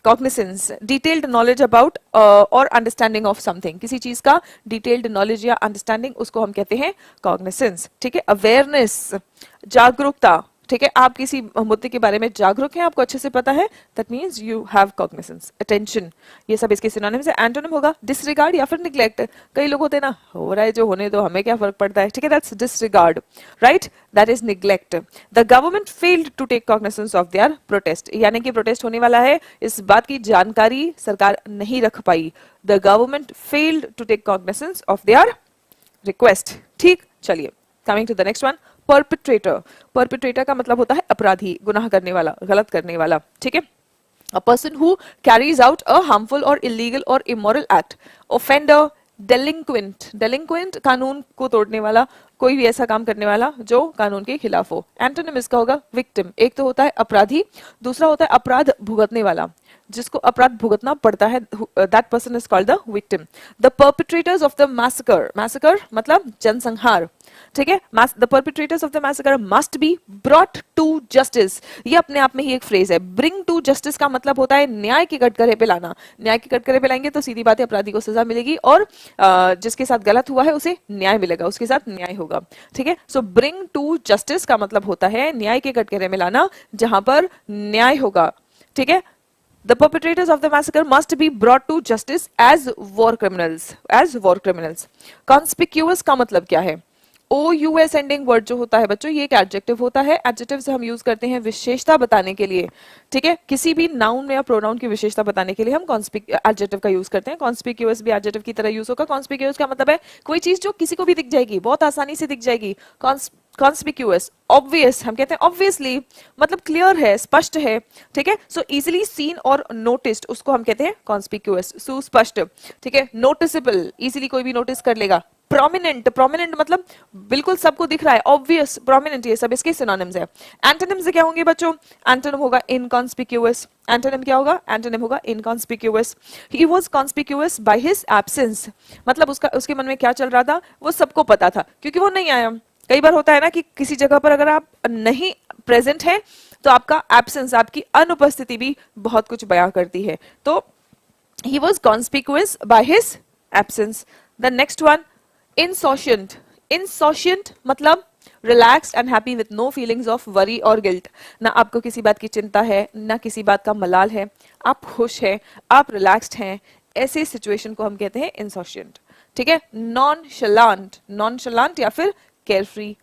कॉग्निसेंस, डिटेल्ड नॉलेज अबाउट और अंडरस्टैंडिंग ऑफ समथिंग, किसी चीज का डिटेल्ड नॉलेज या अंडरस्टैंडिंग, उसको हम कहते हैं कॉग्निसेंस। ठीक है, अवेयरनेस, जागरूकता, ठीक है, आप किसी मुद्दे के बारे में जागरूक हैं, आपको अच्छे से पता है, that means you have cognisance, attention, ये सब इसके सिनोनिम्स है। एंटोनिम होगा डिसरिगार्ड या फिर निग्लेक्ट। कई लोग होते हैं ना, हो रहा है जो होने दो, हमें क्या फर्क पड़ता है, ठीक है, that's disregard, right, that is neglect. The government failed to take cognisance of their protest, यानी कि प्रोटेस्ट होने वाला है, इस बात की जानकारी सरकार नहीं रख पाई। The government failed to take cognisance of their request. ठीक, चलिए coming to the next one, perpetrator. Perpetrator का मतलब होता है अपराधी, गुनाह करने वाला, गलत करने वाला, ठीक है। A person who carries out a harmful or illegal or immoral act. Offender, delinquent. Delinquent कानून को तोड़ने वाला, कोई भी ऐसा काम करने वाला जो कानून के खिलाफ हो। एंटोनिम इसका होगा विक्टिम। एक तो होता है अपराधी, दूसरा होता है अपराध भुगतने वाला, जिसको अपराध भुगतना पड़ता है, that person is called the victim. The perpetrators of the massacre, massacre मतलब जनसंहार, ठीक है। The perpetrators of the massacre must be brought to justice, ये अपने आप में ही एक फ्रेज है। ब्रिंग टू जस्टिस का मतलब होता है न्याय के कटघरे पे लाना। न्याय के कटघरे पे लाएंगे तो सीधी बात है, अपराधी को सजा मिलेगी और जिसके साथ गलत हुआ है उसे न्याय मिलेगा, उसके साथ न्याय होगा, ठीक है। सो ब्रिंग टू जस्टिस का मतलब होता है न्याय के कटघरे में लाना, जहां पर न्याय होगा, ठीक है। The perpetrators of the massacre must be brought to justice as war criminals. As war criminals. Conspicuous का मतलब क्या है? OUS ending word जो होता है बच्चों, ये एक एडजेक्टिव होता है। एडजेक्टिव से हम यूज करते हैं विशेषता बताने के लिए, ठीक है। किसी भी नाउन या प्रोनाउन की विशेषता बताने के लिए हम एडजेक्टिव का यूज करते हैं। कॉन्स्पिक्यूअस भी एडजेक्टिव की तरह यूज होगा। कॉन्स्पिक्यूअस का मतलब है कोई चीज जो किसी को भी दिख जाएगी, बहुत आसानी से दिख जाएगी। कॉन्स्पिक्यूअस, ऑब्वियस, हम कहते हैं ऑब्वियसली, मतलब क्लियर है, स्पष्ट है, ठीक है। सो इजिली सीन और नोटिस्ड, उसको हम कहते हैं कॉन्स्पिक्यूअस, सुस्पष्ट, ठीक है। नोटिसेबल, इजिली कोई भी नोटिस कर लेगा। प्रोमिनेंट, प्रोमिनेंट मतलब बिल्कुल सबको दिख रहा है, ऑब्वियस, प्रोमिनेंट, ये सब इसके सिनोनिम्स है। एंटोनिम्स क्या होंगे बच्चों? एंटोनिम होगा इनकॉन्स्पिक्यूअस। एंटोनिम क्या होगा? एंटोनिम होगा inconspicuous. He was conspicuous by his absence, मतलब उसके मन में क्या चल रहा था वो सबको पता था, क्योंकि वो नहीं आया। कई बार होता है ना कि किसी जगह पर अगर आप नहीं प्रेजेंट हैं तो आपका एब्सेंस, आपकी अनुपस्थिति भी बहुत कुछ बयां करती है। तो he was conspicuous by his absence. The next one, insouciant. Insouciant मतलब relaxed and happy with no feelings of worry or guilt. ना आपको किसी बात की चिंता है, ना किसी बात का मलाल है, आप खुश हैं, आप रिलैक्स्ड हैं, ऐसे सिचुएशन को हम कहते हैं insouciant, ठीक है। नॉनशलांट, नॉनशलांट या फिर केयरफ्री।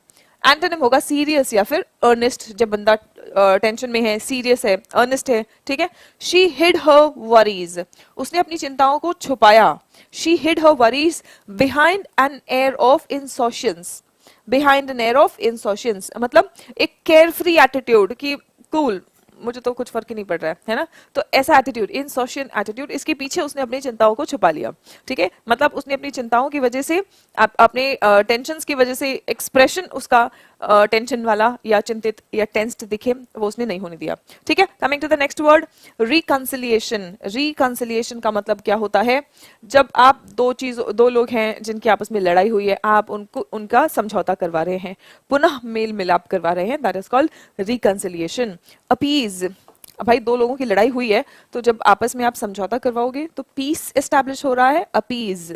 एंटोनिम होगा सीरियस या फिर अर्नेस्ट, जब बंदा टेंशन में है, सीरियस है, अर्नेस्ट है, ठीक है। शी हिड हर वरीज, उसने अपनी चिंताओं को छुपाया। She hid her worries behind an air of insouciance. Behind an air of insouciance मतलब एक केयरफ्री एटीट्यूड की कूल, मुझे तो कुछ फर्क ही नहीं पड़ रहा है ना, तो ऐसा एटीट्यूड, इनसोशियल एटीट्यूड, इसके पीछे उसने अपनी चिंताओं को छुपा लिया, ठीक है। मतलब उसने अपनी चिंताओं की वजह से, अपने टेंशन्स की वजह से एक्सप्रेशन उसका टेंशन वाला या चिंतित या टेंस्ड दिखे, वो उसने नहीं होने दिया, ठीक है। Coming to the next word, reconciliation. Reconciliation का मतलब क्या होता है? जब आप दो लोग हैं जिनकी आपस में लड़ाई हुई है, आप उनका समझौता करवा रहे हैं, पुनः मेल मिलाप करवा रहे हैं, that is called reconciliation. Appease, भाई दो लोगों की लड़ाई हुई है तो जब आपस में आप समझौता करवाओगे तो पीस एस्टैब्लिश हो रहा है, अपीज।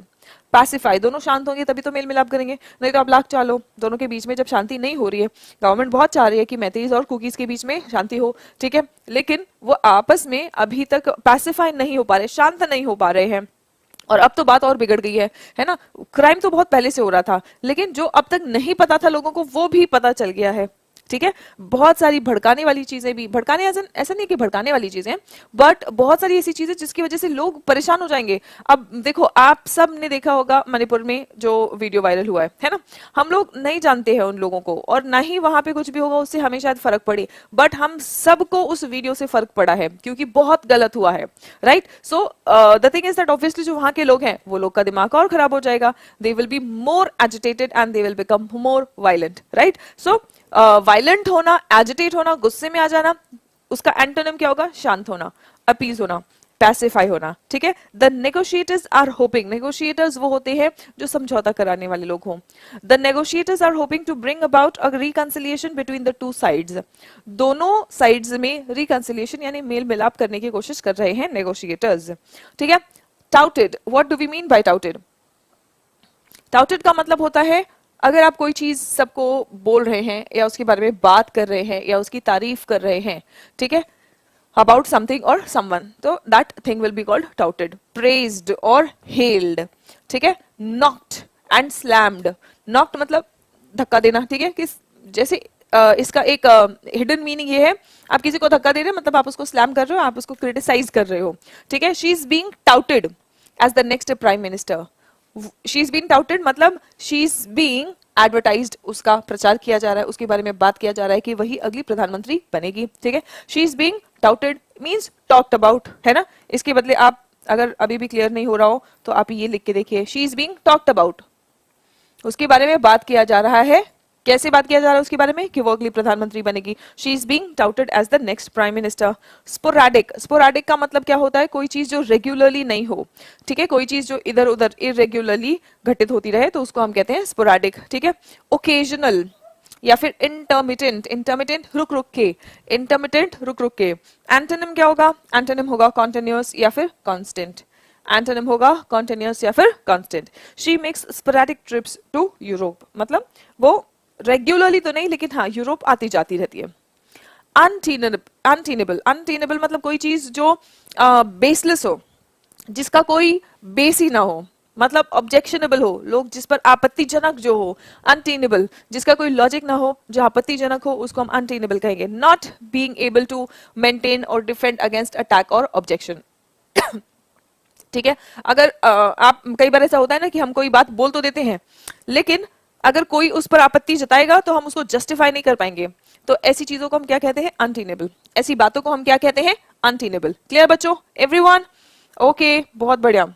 पैसिफाई, दोनों शांत होंगे तभी तो मेल मिलाप करेंगे, नहीं तो आप लाख चालो, दोनों के बीच में जब शांति नहीं हो रही है, गवर्नमेंट बहुत चाह रही है कि मैतीज और कुकीज के बीच में शांति हो, ठीक है, लेकिन वो आपस में अभी तक पैसिफाई नहीं हो पा रहे, शांत नहीं हो पा रहे हैं। और अब तो बात और बिगड़ गई है ना। क्राइम तो बहुत पहले से हो रहा था, लेकिन जो अब तक नहीं पता था लोगों को वो भी पता चल गया है, ठीक है। बहुत सारी भड़काने वाली चीजें भी, भड़काने ऐसा नहीं कि भड़काने वाली चीजें, बट बहुत सारी ऐसी चीजें जिसकी वजह से लोग परेशान हो जाएंगे। अब देखो, आप सब ने देखा होगा मणिपुर में जो वीडियो वायरल हुआ है ना, हम लोग नहीं जानते हैं उन लोगों को, और ना ही वहां पे कुछ भी होगा उससे हमें शायद फर्क पड़े, बट हम सबको उस वीडियो से फर्क पड़ा है क्योंकि बहुत गलत हुआ है, right. So the thing is that obviously जो वहां के लोग हैं वो लोग का दिमाग और खराब हो जाएगा, they will be more agitated and they will become more violent, right. So violent होना, एजिटेट होना, गुस्से में आ जाना, उसका एंटोनिम क्या होगा? शांत होना, अपीज होना, पैसिफाई होना, ठीक है। The negotiators are hoping, negotiators वो होते हैं जो समझौता कराने वाले लोग हों। The negotiators are hoping to bring about a reconciliation between the two sides, दोनों साइड्स में रिकंसिलिएशन यानी मेल मिलाप करने की कोशिश कर रहे हैं नेगोशिएटर्स, ठीक है। Touted, what do we mean by touted? Touted का मतलब होता है अगर आप कोई चीज सबको बोल रहे हैं या उसके बारे में बात कर रहे हैं या उसकी तारीफ कर रहे हैं, ठीक है, about something or someone, तो that thing will be called touted, praised or hailed, ठीक है. knocked and slammed, knocked मतलब धक्का देना, ठीक है, कि जैसे इसका एक हिडन मीनिंग ये है, आप किसी को धक्का दे रहे हैं मतलब आप उसको स्लैम कर रहे हो, आप उसको क्रिटिसाइज कर रहे हो, ठीक है. She is being touted as the next prime minister. She is being touted मतलब शी इज बीइंग एडवर्टाइज्ड, उसका प्रचार किया जा रहा है, उसके बारे में बात किया जा रहा है कि वही अगली प्रधानमंत्री बनेगी, ठीक है. She is being touted means talked about, है ना. इसके बदले आप अगर अभी भी क्लियर नहीं हो रहा हो तो आप ये लिख के देखिए, she is being talked about, उसके बारे में बात किया जा रहा है. कैसे बात किया जा रहा है उसके बारे में कि वो अगली प्रधानमंत्री बनेगी. She is being touted as the next prime minister. Sporadic, sporadic का मतलब क्या होता है, कोई चीज जो रेगुलरली नहीं हो, ठीक है, कोई चीज जो इधर उधर इरेगुलरली घटित होती रहे तो उसको हम कहते हैं स्पोराडिक, ठीक है. ओकेजनल या फिर इंटरमिटेंट, इंटरमिटेंट रुक रुक के, इंटरमिटेंट रुक रुक के. एंटोनिम क्या होगा, एंटोनिम होगा कॉन्टिन्यूअस या फिर कांस्टेंट, एंटोनिम होगा कॉन्टिन्यूअस या फिर constant. She makes sporadic trips to Europe, मतलब वो रेगुलरली तो नहीं लेकिन हाँ यूरोप आती जाती रहती है. अनटीनेबल, अनटीनेबल मतलब कोई चीज जो बेसलेस हो, जिसका कोई बेस ही ना हो, मतलब ऑब्जेक्शनेबल हो, लोग जिस पर आपत्तिजनक जो हो. अनटीनेबल जिसका कोई लॉजिक ना हो, जो आपत्तिजनक हो, उसको हम अनटीनेबल कहेंगे. Not being able to maintain और डिफेंड अगेंस्ट अटैक और ऑब्जेक्शन, ठीक है. अगर आप कई बार ऐसा होता है ना कि हम कोई बात बोल तो देते हैं लेकिन अगर कोई उस पर आपत्ति जताएगा तो हम उसको जस्टिफाई नहीं कर पाएंगे, तो ऐसी चीजों को हम क्या कहते हैं, अनटीनेबल. ऐसी बातों को हम क्या कहते हैं, अनटीनेबल. क्लियर बच्चों, एवरीवन? ओके, बहुत बढ़िया.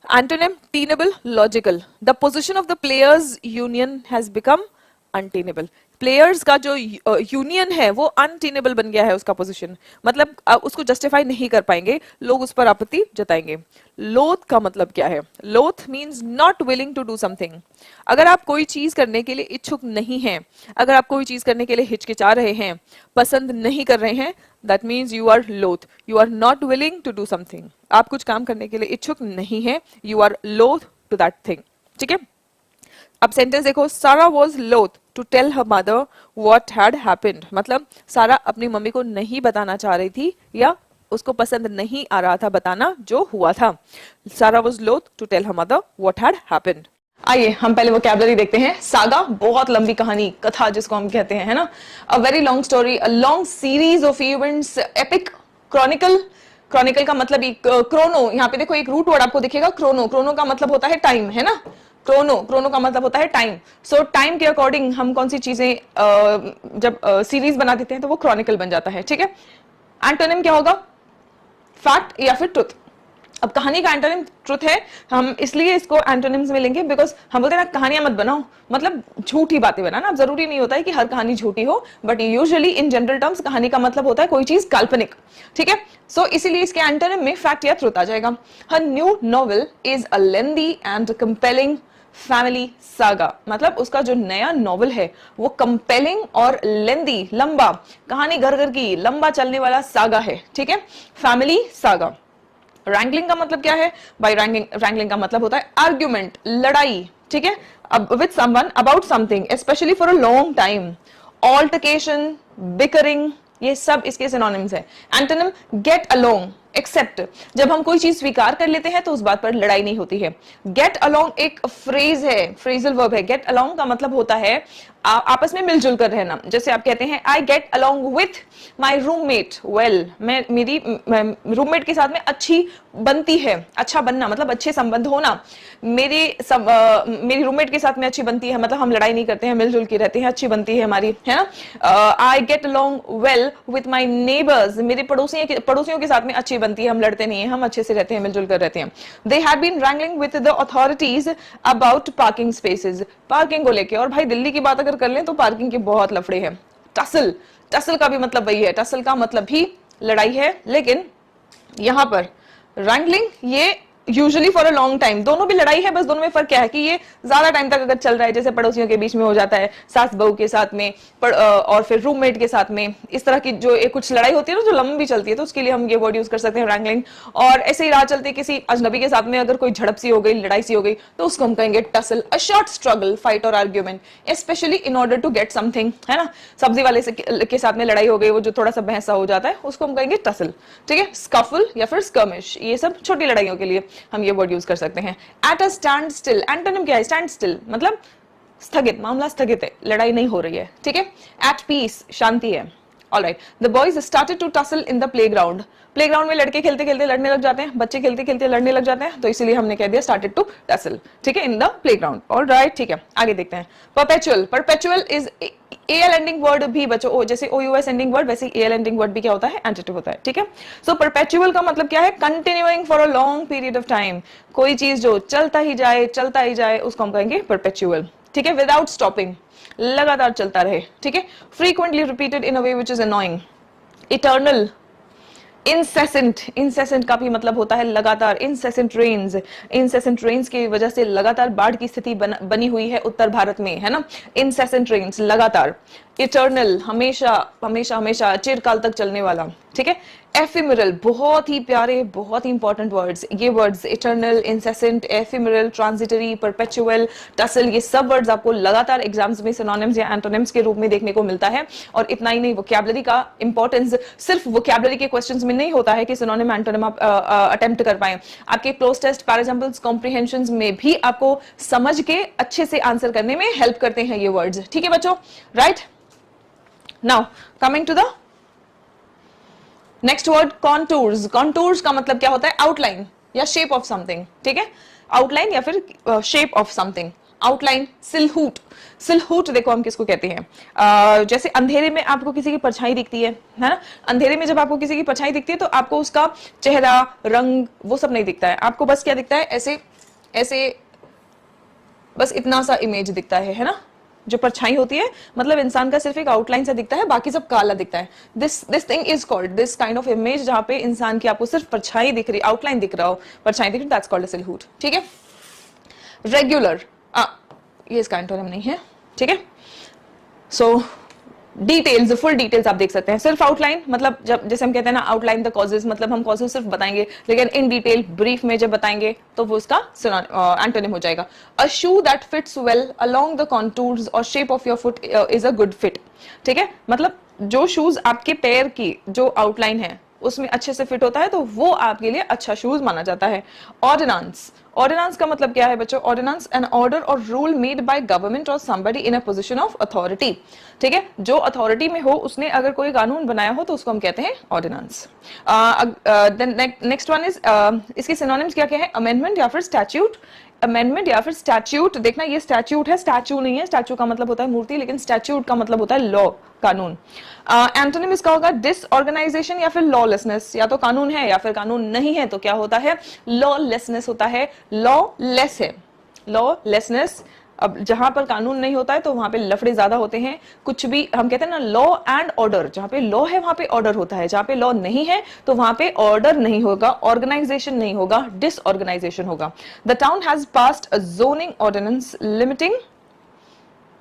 Antonym tenable, logical. The position of the players union has become untenable. Players का जो यूनियन है वो अनटेनेबल बन गया है, उसका पोजीशन, मतलब उसको जस्टिफाई नहीं कर पाएंगे, लोग उस पर आपत्ति जताएंगे. लोथ का मतलब क्या है, loath means not willing to do something. अगर आप कोई चीज करने के लिए इच्छुक नहीं हैं, अगर आप कोई चीज करने के लिए हिचकिचा रहे हैं, पसंद नहीं कर रहे हैं, that means you are loath, you are not willing to do something. आप कुछ काम करने के लिए इच्छुक नहीं है, you are loath to that thing, ठीक है. अब सेंटेंस देखो, Sarah was loath to tell her mother what had happened, मतलब सारा अपनी मम्मी को नहीं बताना चाह रही थी या उसको पसंद नहीं आ रहा था बताना जो हुआ था. Sarah was loath to tell her mother what had happened. आइए हम पहले वोकैबुलरी देखते हैं. सागा, बहुत लंबी कहानी, कथा जिसको हम कहते हैं, है ना. A very long story, a long series of events. Epic, Chronicle, Chronicle का मतलब क्रोनो, यहाँ पे देखो एक रूट वर्ड आपको दिखेगा क्रोनो, क्रोनो का मतलब होता है टाइम, है ना. क्रोनो, क्रोनो का मतलब होता है टाइम. सो टाइम के अकॉर्डिंग हम कौन सी चीजें जब सीरीज बना देते हैं तो वो क्रॉनिकल बन जाता है, ठीक है. एंटोनिम क्या होगा, फैक्ट या फिर ट्रुथ. अब कहानी का एंटोनिम ट्रुथ है, हम इसलिए इसको एंटोनिम्स में लेंगे बिकॉज हम बोलते हैं ना कहानियां मत बनाओ, मतलब झूठी बातें बनाना. अब जरूरी नहीं होता है कि हर कहानी झूठी हो, but usually in general terms कहानी का मतलब होता है कोई चीज काल्पनिक, ठीक है. सो इसीलिए इसके एंटोनिम में फैक्ट या ट्रुथ आ जाएगा. Her new novel is a lengthy and compelling family saga, मतलब उसका जो नया नॉवल है वो कंपेलिंग और लेंदी, लंबा, कहानी घर घर की, लंबा चलने वाला सागा है, ठीक है. Family saga. रैंगलिंग का मतलब क्या है, बाय रैंगलिंग का मतलब होता है आर्ग्यूमेंट, लड़ाई, ठीक है, with someone about something specially for a long time. Altercation, bickering, ये सब इसके सिनोनिम्स है. एंटोनिम गेट अलोंग, एक्सेप्ट, जब हम कोई चीज स्वीकार कर लेते हैं तो उस बात पर लड़ाई नहीं होती है. गेट अलोंग एक फ्रेज है, फ्रेजल वर्ब है. गेट अलोंग का मतलब होता है आपस में मिलजुल कर रहना. जैसे आप कहते हैं I get along with my roommate well, मैं मेरी रूममेट के साथ में अच्छी बनती है. अच्छा बनना मतलब अच्छे संबंध होना. मेरी रूममेट के साथ में अच्छी बनती है मतलब हम लड़ाई नहीं करते हैं, मिलजुल के रहते हैं, अच्छी बनती है हमारी, है ना. I get along well with my neighbours, मेरे पड़ोसियों के साथ में अच्छी बनती है, हम लड़ते नहीं है, हम अच्छे से रहते हैं, मिलजुल कर रहते हैं. They had been wrangling with the authorities about parking spaces, parking को लेके. और भाई दिल्ली की बात अगर कर लें तो पार्किंग के बहुत लफड़े हैं. टसल, टसल का भी मतलब वही है, टसल का मतलब भी लड़ाई है, लेकिन यहां पर रैंगलिंग ये usually for a long time. दोनों भी लड़ाई है, बस दोनों में फर्क क्या है कि ये ज्यादा टाइम तक अगर चल रहा है, जैसे पड़ोसियों के बीच में हो जाता है, सास बहू के साथ में, और फिर रूममेट के साथ में, इस तरह की जो कुछ लड़ाई होती है ना जो लंबी चलती है, तो उसके लिए हम ये वर्ड यूज कर सकते हैं रैंगलिंग। और ऐसे ही राह चलते किसी अजनबी के साथ में अगर कोई झड़प सी हो गई, लड़ाई सी हो गई, तो उसको हम कहेंगे tussle, a short struggle, fight और argument, especially in order to get something, है ना। सब्जी वाले के साथ में लड़ाई हो गई, वो जो थोड़ा सा बहसा हो जाता है, उसको हम कहेंगे टसल, ठीक है। स्कफल या फिर स्कर्मिश, ये सब छोटी लड़ाइयों के लिए हम ये वर्ड यूज कर सकते हैं। At a stand still, antonym क्या है? स्टैंड स्टिल मतलब स्थगित, मामला स्थगित है, लड़ाई नहीं हो रही है, ठीक है। एट पीस, शांति है। Alright, the boys started to tussle in the playground. Playground में लड़के खेलते खेलते लड़ने लग जाते हैं, बच्चे खेलते खेलते लड़ने लग जाते हैं, तो इसीलिए हमने कह दिया स्टार्टेड टू टसल, ठीक है, इन द प्लेग्राउंड। ऑलराइट, ठीक है, आगे देखते हैं। Perpetual, perpetual is L ending word भी बच्चों, जैसे OUS एंडिंग वर्ड, वैसे एल एंडिंग वर्ड भी क्या होता है? एडजेक्टिव होता है, ठीक है। सो परपेचुअल का मतलब क्या है? Continuing for a long period of time, कोई चीज जो चलता ही जाए उसको हम कहेंगे परपेचुअल, ठीक है। विदाउट स्टॉपिंग, लगातार चलता रहे, ठीक है। Frequently repeated in a way which is annoying. Eternal, incessant, incessant का भी मतलब होता है लगातार। इंसेसेंट रेन्स, इंसेसेंट रेन्स की वजह से लगातार बाढ़ की स्थिति बनी हुई है उत्तर भारत में, है ना। इंसेसेंट रेन्स, लगातार। इटर्नल, हमेशा हमेशा हमेशा, चिरकाल तक चलने वाला, ठीक है। एफिमरल, बहुत ही प्यारे, बहुत ही इंपॉर्टेंट वर्ड्स, ये words eternal, incessant, ephemeral, transitory, perpetual, tussle, ये सब वर्ड्स आपको लगातार एग्जाम्स में सिनोनिम्स या एंटोनिम्स के रूप में देखने को मिलता है। और इतना ही नहीं, वोकैबुलरी का इंपॉर्टेंस सिर्फ वोकैबुलरी के क्वेश्चंस में नहीं होता है कि सिनोनिम एंटोनिम आप अटेम्प्ट कर पाए, आपके क्लोज टेस्ट, पैराजम्पल्स, कॉम्प्रिहेंशंस में भी आपको समझ के अच्छे से आंसर करने में हेल्प करते हैं ये वर्ड्स, ठीक है बच्चों, right. Now coming to the next word, contours. Contours का मतलब क्या होता है? आउटलाइन या शेप ऑफ समथिंग, ठीक है। आउटलाइन या फिर shape of something, outline. Silhouette, silhouette देखो हम किसको कहते हैं? जैसे अंधेरे में आपको किसी की परछाई दिखती है ना। अंधेरे में जब आपको किसी की परछाई दिखती है तो आपको उसका चेहरा, रंग, वो सब नहीं दिखता है, आपको बस क्या दिखता है? ऐसे ऐसे, बस इतना सा इमेज दिखता है ना। जो परछाई होती है मतलब इंसान का सिर्फ एक आउटलाइन सा दिखता है, बाकी सब काला दिखता है। This thing is called, this kind of image जहां पे इंसान की आपको सिर्फ परछाई दिख रही, आउटलाइन दिख रहा हो, परछाई दिख रही, दैट्स कॉल्ड अ सिलहूट, ठीक है। रेगुलर, ये इसका एंटोनिम नहीं है, ठीक है। सो डिटेल्स, फुल डिटेल्स आप देख सकते हैं। सिर्फ आउटलाइन मतलब जब, जैसे हम कहते हैं ना आउटलाइन द कॉजेज, मतलब हम कॉजेज सिर्फ बताएंगे, लेकिन इन डिटेल ब्रीफ में जब बताएंगे तो वो उसका एंटोनिम हो जाएगा। A shoe that fits well along the contours और shape of your foot is a good fit, ठीक है। मतलब जो शूज आपके पैर की जो आउटलाइन है उसमें अच्छे से फिट होता है तो वो आपके लिए अच्छा शूज माना जाता है। ऑर्डिनेंस, ऑर्डिनेंस का मतलब क्या है बच्चों? ऑर्डिनेंस एन ऑर्डर और रूल मेड बाय गवर्नमेंट और somebody in a position of authority, ठीक है। जो अथॉरिटी में हो उसने अगर कोई कानून बनाया हो तो उसको हम कहते हैं ऑर्डिनेंस। नेक्स्ट वन इज, इसके सिनोनिम्स क्या क्या है? अमेंडमेंट या फिर स्टैट्यूट। अमेंडमेंट या फिर स्टैट्यूट, देखना ये स्टैट्यूट है, स्टैच्यू नहीं है। स्टैच्यू का मतलब होता है मूर्ति, लेकिन स्टैट्यूट का मतलब होता है लॉ, कानून। एंटोनिम इसका होगा डिसऑर्गेनाइजेशन या फिर लॉलेसनेस। या तो कानून है या फिर कानून नहीं है तो क्या होता है? लॉलेसनेस होता है, लॉलेस है, लॉलेसनेस। अब जहां पर कानून नहीं होता है तो वहां पे लफड़े ज्यादा होते हैं। कुछ भी हम कहते हैं ना लॉ एंड ऑर्डर, जहां पे लॉ है वहां पे ऑर्डर होता है, जहां पे लॉ नहीं है तो वहां पे ऑर्डर नहीं होगा, ऑर्गेनाइजेशन नहीं होगा, डिसऑर्गेनाइजेशन होगा। The town has passed a zoning ordinance limiting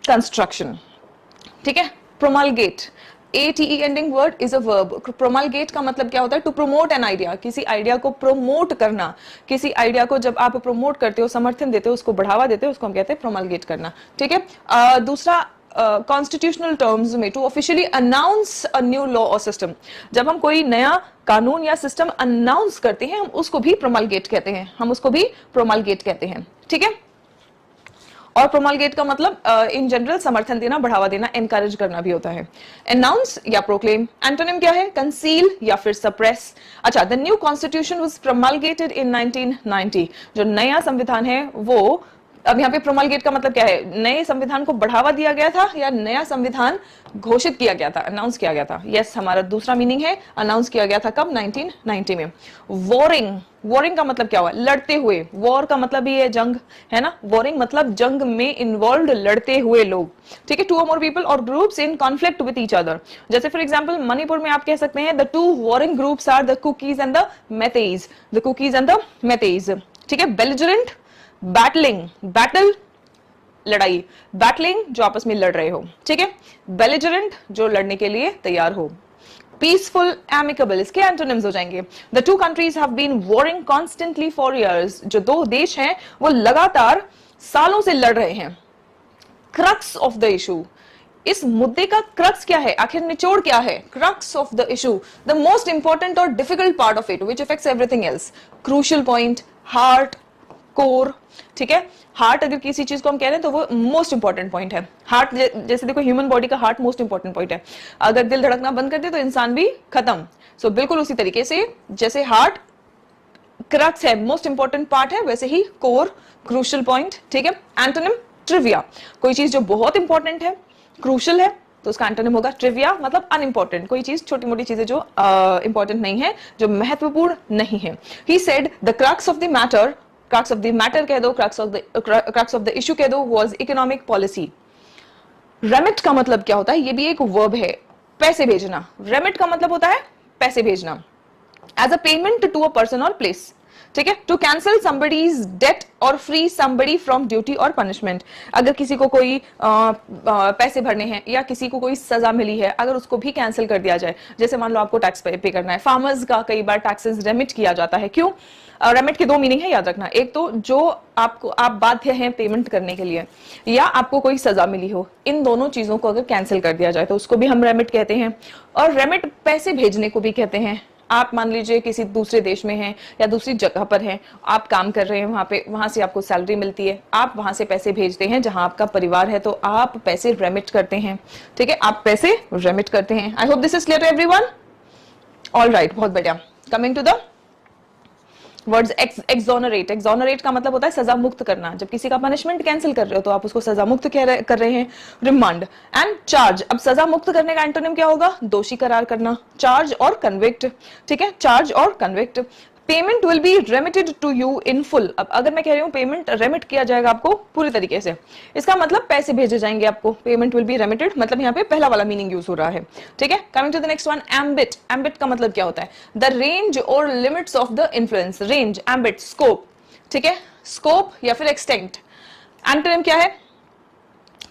construction, ठीक है। Promulgate, ATE ending word is a verb. Promulgate का मतलब क्या होता है? टू प्रोमोट एन आइडिया, किसी आइडिया को प्रोमोट करना। किसी आइडिया को जब आप प्रोमोट करते हो, समर्थन देते हो, उसको बढ़ावा देते हो, उसको हम कहते हैं प्रोमलगेट करना, ठीक है। दूसरा कॉन्स्टिट्यूशनल टर्म्स में, to officially announce a new law और सिस्टम। जब हम कोई नया कानून या सिस्टम अनाउंस करते हैं हम उसको भी प्रोमलगेट कहते हैं, हम उसको भी प्रोमलगेट कहते हैं, ठीक है। और प्रोमलगेट का मतलब इन जनरल समर्थन देना, बढ़ावा देना, एनकरेज करना भी होता है। अनाउंस या प्रोक्लेम। एंटोनिम क्या है? कंसील या फिर सप्रेस। अच्छा, the new constitution was promulgated इन 1990। जो नया संविधान है वो, अब यहाँ पे प्रोमलगेट का मतलब क्या है? नए संविधान को बढ़ावा दिया गया था या नया संविधान घोषित किया गया था, अनाउंस किया गया था। यस, हमारा दूसरा मीनिंग है, अनाउंस किया गया था कब? 1990 में। वॉरिंग, वॉरिंग का मतलब क्या हुआ? लड़ते हुए। वॉर का मतलब ही है जंग, है ना। वॉरिंग मतलब जंग में इन्वॉल्व, लड़ते हुए लोग, ठीक है। टू और मोर पीपल और groups in conflict with each other. जैसे फॉर एग्जांपल मणिपुर में आप कह सकते हैं the two warring groups are the Kukis and the Meiteis, the Kukis and the Meiteis. ठीक है। बेलिजरेंट, बैटलिंग, बैटल लड़ाई, बैटलिंग जो आपस में लड़ रहे हो, ठीक है। बेलिजरेंट जो लड़ने के लिए तैयार हो। पीसफुल, एमिकेबल, इसके एंटोनिम्स हो जाएंगे। The two countries have been warring constantly for years, जो दो देश हैं वो लगातार सालों से लड़ रहे हैं। क्रक्स ऑफ द इशू, इस मुद्दे का क्रक्स क्या है, आखिर निचोड़ क्या है। Crux of the issue, the most important और difficult part of it which affects everything else. Crucial point, heart, core, ठीक है। हार्ट अगर किसी चीज को हम कह रहे हैं तो वो मोस्ट इंपॉर्टेंट पॉइंट है। हार्ट जैसे देखो ह्यूमन बॉडी का हार्ट मोस्ट इंपॉर्टेंट पॉइंट है, अगर दिल धड़कना बंद कर दे तो इंसान भी खत्म। सो बिल्कुल उसी तरीके से जैसे हार्ट क्रक्स है, मोस्ट इंपॉर्टेंट पार्ट है, वैसे ही कोर क्रूशियल पॉइंट, ठीक है। एंटोनिम ट्रिविया, कोई चीज जो बहुत इंपॉर्टेंट है, क्रूशियल है, तो उसका एंटोनिम होगा ट्रिविया, मतलब अनइंपॉर्टेंट, कोई चीज छोटी मोटी चीजें जो इंपॉर्टेंट नहीं है, जो महत्वपूर्ण नहीं है। He said the crux of the matter, crux of the matter कह दो, क्रक्स ऑफ द इशू कह दो, वाज इकोनॉमिक पॉलिसी। रेमिट का मतलब क्या होता है, ये भी एक वर्ब है, पैसे भेजना। रेमिट का मतलब होता है पैसे भेजना, as a payment to a person और प्लेस, ठीक है। टू कैंसिल समबडीज डेट और फ्री समबडी फ्रॉम ड्यूटी और पनिशमेंट, अगर किसी को कोई पैसे भरने हैं या किसी को कोई सजा मिली है, अगर उसको भी कैंसिल कर दिया जाए, जैसे मान लो आपको टैक्स पे करना है, फार्मर्स का कई बार टैक्सेस रेमिट किया जाता है। क्यों? रेमिट के दो मीनिंग है, याद रखना। एक तो जो आप बाध्य हैं पेमेंट करने के लिए, या आपको कोई सजा मिली हो, इन दोनों चीजों को अगर कैंसिल कर दिया जाए तो उसको भी हम रेमिट कहते हैं। और रेमिट पैसे भेजने को भी कहते हैं। आप मान लीजिए किसी दूसरे देश में हैं या दूसरी जगह पर हैं, आप काम कर रहे हैं वहां पे, वहां से आपको सैलरी मिलती है, आप वहां से पैसे भेजते हैं जहां आपका परिवार है, तो आप पैसे रेमिट करते हैं, ठीक है। आप पैसे रेमिट करते हैं। I hope this is clear to everyone. All right, बहुत बढ़िया। Coming to the words, exonerate. Exonerate का मतलब होता है सजा मुक्त करना। जब किसी का पनिशमेंट कैंसिल कर रहे हो तो आप उसको सजा मुक्त कर रहे हैं। रिमांड एंड चार्ज, अब सजा मुक्त करने का एंटोनिम क्या होगा, दोषी करार करना। चार्ज और कन्विक्ट, ठीक है, चार्ज और convict. Payment will be remitted to you in full, अब अगर मैं कह रही हूं पेमेंट रेमिट किया जाएगा आपको पूरी तरीके से, इसका मतलब पैसे भेजे जाएंगे आपको। पेमेंट विल बी रेमिटेड मतलब यहाँ पे पहला वाला मीनिंग यूज हो रहा है, ठीक है। Coming to the next one, ambit. Ambit का मतलब क्या होता है, द रेंज और limits of the influence. Range, ambit, scope, ठीक है, स्कोप या फिर एक्सटेंट। एंटोनिम क्या है,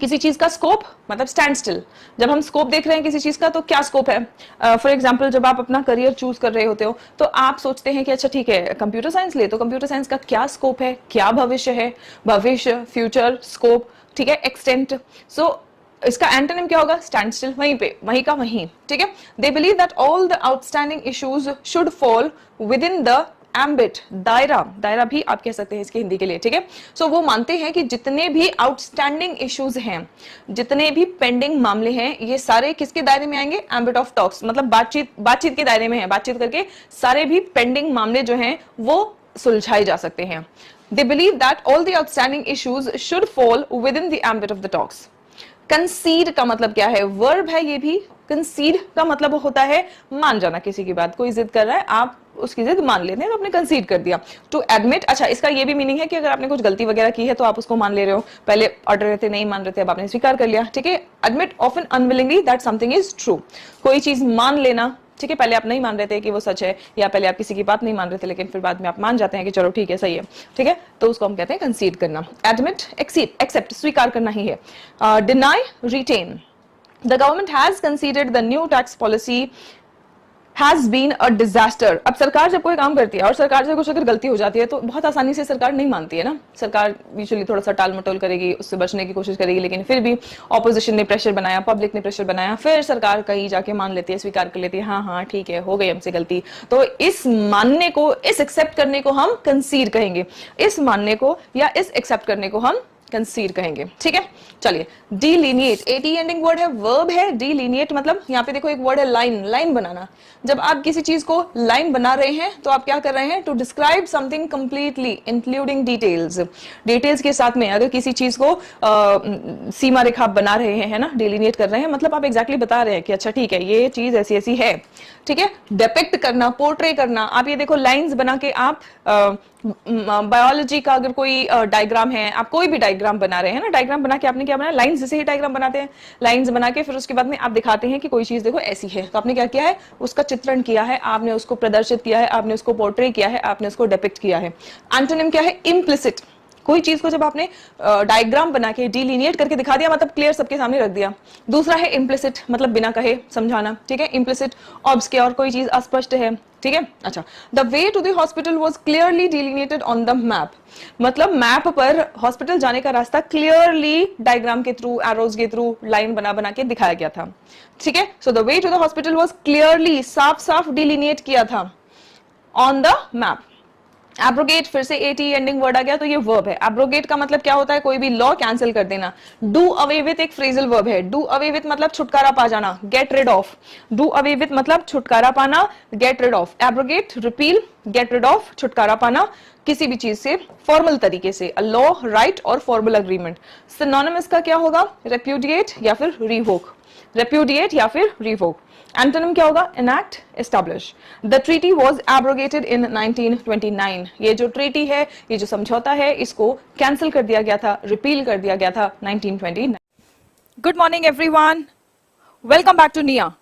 किसी चीज का स्कोप मतलब स्टैंड स्टिल। जब हम स्कोप देख रहे हैं किसी चीज का तो क्या स्कोप है, फॉर एग्जांपल जब आप अपना करियर चूज कर रहे होते हो तो आप सोचते हैं कि अच्छा ठीक है कंप्यूटर साइंस ले, तो कंप्यूटर साइंस का क्या स्कोप है, क्या भविष्य है, भविष्य, फ्यूचर, स्कोप, ठीक है, एक्सटेंट। सो इसका एंटोनिम क्या होगा, स्टैंड स्टिल, वहीं पे, वहीं का वहीं, ठीक है। They believe that all the outstanding issues should fall with in the ambit, दायरा, दायरा भी आप कह सकते हैं इसके हिंदी के लिए, ठीक है। सो वो मानते हैं कि जितने भी आउटस्टैंडिंग इश्यूज हैं, जितने भी पेंडिंग मामले हैं, ये सारे किसके दायरे में आएंगे, एम्बिट ऑफ टॉक्स, मतलब बातचीत के दायरे में है। बातचीत करके सारे भी पेंडिंग मामले जो हैं वो सुलझाए जा सकते हैं। They believe that all the outstanding issues should fall with in the ambit of the talks. कंसीड का मतलब क्या है, वर्ब है ये भी। कंसीड का मतलब होता है मान जाना, किसी की बात, कोई जिद कर रहा है, आप उसकी जिद मान लेते हैं तो आपने कंसीड कर दिया। टू एडमिट, अच्छा इसका ये भी मीनिंग है कि अगर आपने कुछ गलती वगैरह की है तो आप उसको मान ले रहे हो, पहले ऑर्डर रहते नहीं मान रहे थे, अब आपने स्वीकार कर लिया, ठीक है। Admit often unwillingly that something is true, कोई चीज मान लेना, ठीक है। पहले आप नहीं मान रहे थे कि वो सच है, या पहले आप किसी की बात नहीं मान रहे थे लेकिन फिर बाद में आप मान जाते हैं कि चलो ठीक है, सही है, ठीक है, तो उसको हम कहते हैं कंसीड करना। एडमिट, एक्सेप्ट, स्वीकार करना ही है। Deny, retain. The government has conceded the new tax policy has been a disaster। अब सरकार जब कोई काम करती है और सरकार से कुछ अगर गलती हो जाती है तो बहुत आसानी से सरकार नहीं मानती है ना, सरकार यूजुअली थोड़ा सा टाल मटोल करेगी, उससे बचने की कोशिश करेगी, लेकिन फिर भी ऑपोजिशन ने प्रेशर बनाया, पब्लिक ने प्रेशर बनाया, फिर सरकार कहीं जाके मान लेती है, स्वीकार कर लेती है, हाँ हाँ ठीक है, हो गई हमसे गलती। तो इस मानने को, इस एक्सेप्ट करने को हम कंसीड कहेंगे, इस मानने को या इस एक्सेप्ट करने को हम कंसीड कहेंगे, ठीक है। चलिए, डिलीनिएट, एटी एंडिंग वर्ड है, वर्ब है। डिलीनिएट मतलब यहाँ पे देखो एक वर्ड है लाइन, लाइन बनाना। जब आप किसी चीज को लाइन बना रहे हैं तो आप क्या कर रहे हैं, to describe something completely including details. Details के साथ में अगर किसी चीज को सीमा रेखा बना रहे हैं, है ना, डिलीनिएट कर रहे हैं, मतलब आप एग्जैक्टली बता रहे हैं कि अच्छा ठीक है ये चीज ऐसी ऐसी है, ठीक है। डिपिक्ट करना, पोर्ट्रे करना, आप ये देखो लाइंस बना के आप बायोलॉजी का अगर कोई डायग्राम है, आप कोई भी डायग्राम बना रहे हैं ना, डायग्राम बना के आपने क्या बनाया, लाइंस जैसे ही डायग्राम बनाते हैं, लाइंस बना के फिर उसके बाद में आप दिखाते हैं कि कोई चीज देखो ऐसी है, तो आपने क्या किया है, उसका चित्रण किया है, आपने उसको प्रदर्शित किया है, आपने उसको पोर्ट्रे किया है, आपने उसको डिपिक्ट किया है। एंटोनिम क्या है, इम्प्लिसिट। कोई चीज को जब आपने डायग्राम बना के डिलीनिएट करके दिखा दिया, मतलब क्लियर सबके सामने रख दिया। दूसरा है इम्प्लिसिट, मतलब बिना कहे समझाना, ठीक है, इम्प्लिसिट ऑब्सक्योर, कोई चीज अस्पष्ट है, ठीक है। अच्छा, the way to the hospital was clearly delineated on the map, मतलब मैप पर हॉस्पिटल जाने का रास्ता क्लियरली डायग्राम के थ्रू, एरोज के थ्रू, लाइन बना बना के दिखाया गया था, ठीक है। So the way to the hospital was clearly, साफ साफ डिलीनिएट किया था ऑन द मैप। एब्रोगेट, फिर से एटी एंडिंग वर्ड आ गया, तो ये वर्ब है। एब्रोगेट का मतलब क्या होता है, कोई भी लॉ कैंसिल कर देना। डू अवे विथ एक फ्रेजल वर्ब है। डू अवे विथ मतलब छुटकारा पा जाना, get rid of. Do away with मतलब छुटकारा पाना, get rid of. Abrogate, repeal, get rid of, छुटकारा पाना किसी भी चीज से फॉर्मल तरीके से, अ लॉ, राइट और फॉर्मल अग्रीमेंट। सिनोनिमस का क्या होगा, रेप्यूडिएट या फिर रिवोक। रेप्यूडिएट या फिर रिवोक। एंटोनिम क्या होगा, enact, establish. The treaty was abrogated in 1929. ये जो ट्रीटी है, ये जो समझौता है, इसको कैंसिल कर दिया गया था, रिपील कर दिया गया था 1929. Good morning everyone, welcome back to निया।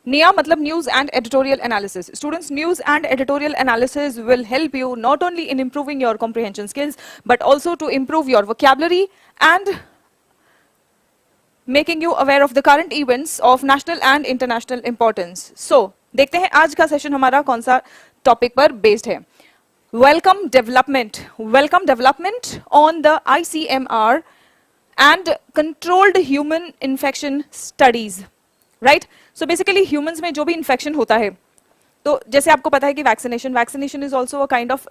निया मतलब news and editorial analysis. Students, news and editorial analysis will help you not only in improving your comprehension skills but also to improve your vocabulary and making you aware of the current events of national and international importance. So, देखते हैं आज का session हमारा कौन सा topic पर based है। Welcome development, welcome development on the ICMR and controlled human infection studies, right. So basically humans में जो भी इन्फेक्शन होता है, तो जैसे आपको पता है कि vaccination is also a kind of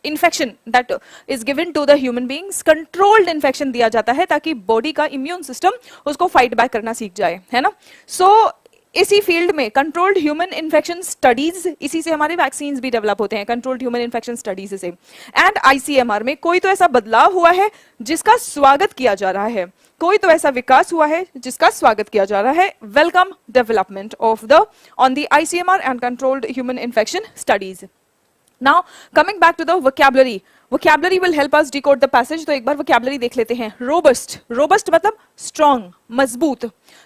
infection that is given to the human beings. Controlled infection दिया जाता है ताकि बॉडी का इम्यून सिस्टम उसको फाइट बैक करना सीख जाए, है ना। सो इसी फील्ड में कंट्रोल्ड ह्यूमन इन्फेक्शन स्टडीज, इसी से हमारे वैक्सीन्स भी डेवलप होते हैं, कंट्रोल्ड ह्यूमन इन्फेक्शन स्टडीज से। एंड ICMR में कोई तो ऐसा बदलाव हुआ है जिसका स्वागत किया जा रहा है, कोई तो ऐसा विकास हुआ है जिसका स्वागत किया जा रहा है। Welcome development of the on the ICMR and controlled human infection studies. Now coming back to the vocabulary, vocabulary will help us decode the passage. तो एक बार वोकैबुलरी देख लेते हैं। रोबस्ट, रोबस्ट मतलब स्ट्रॉन्ग, मजबूत,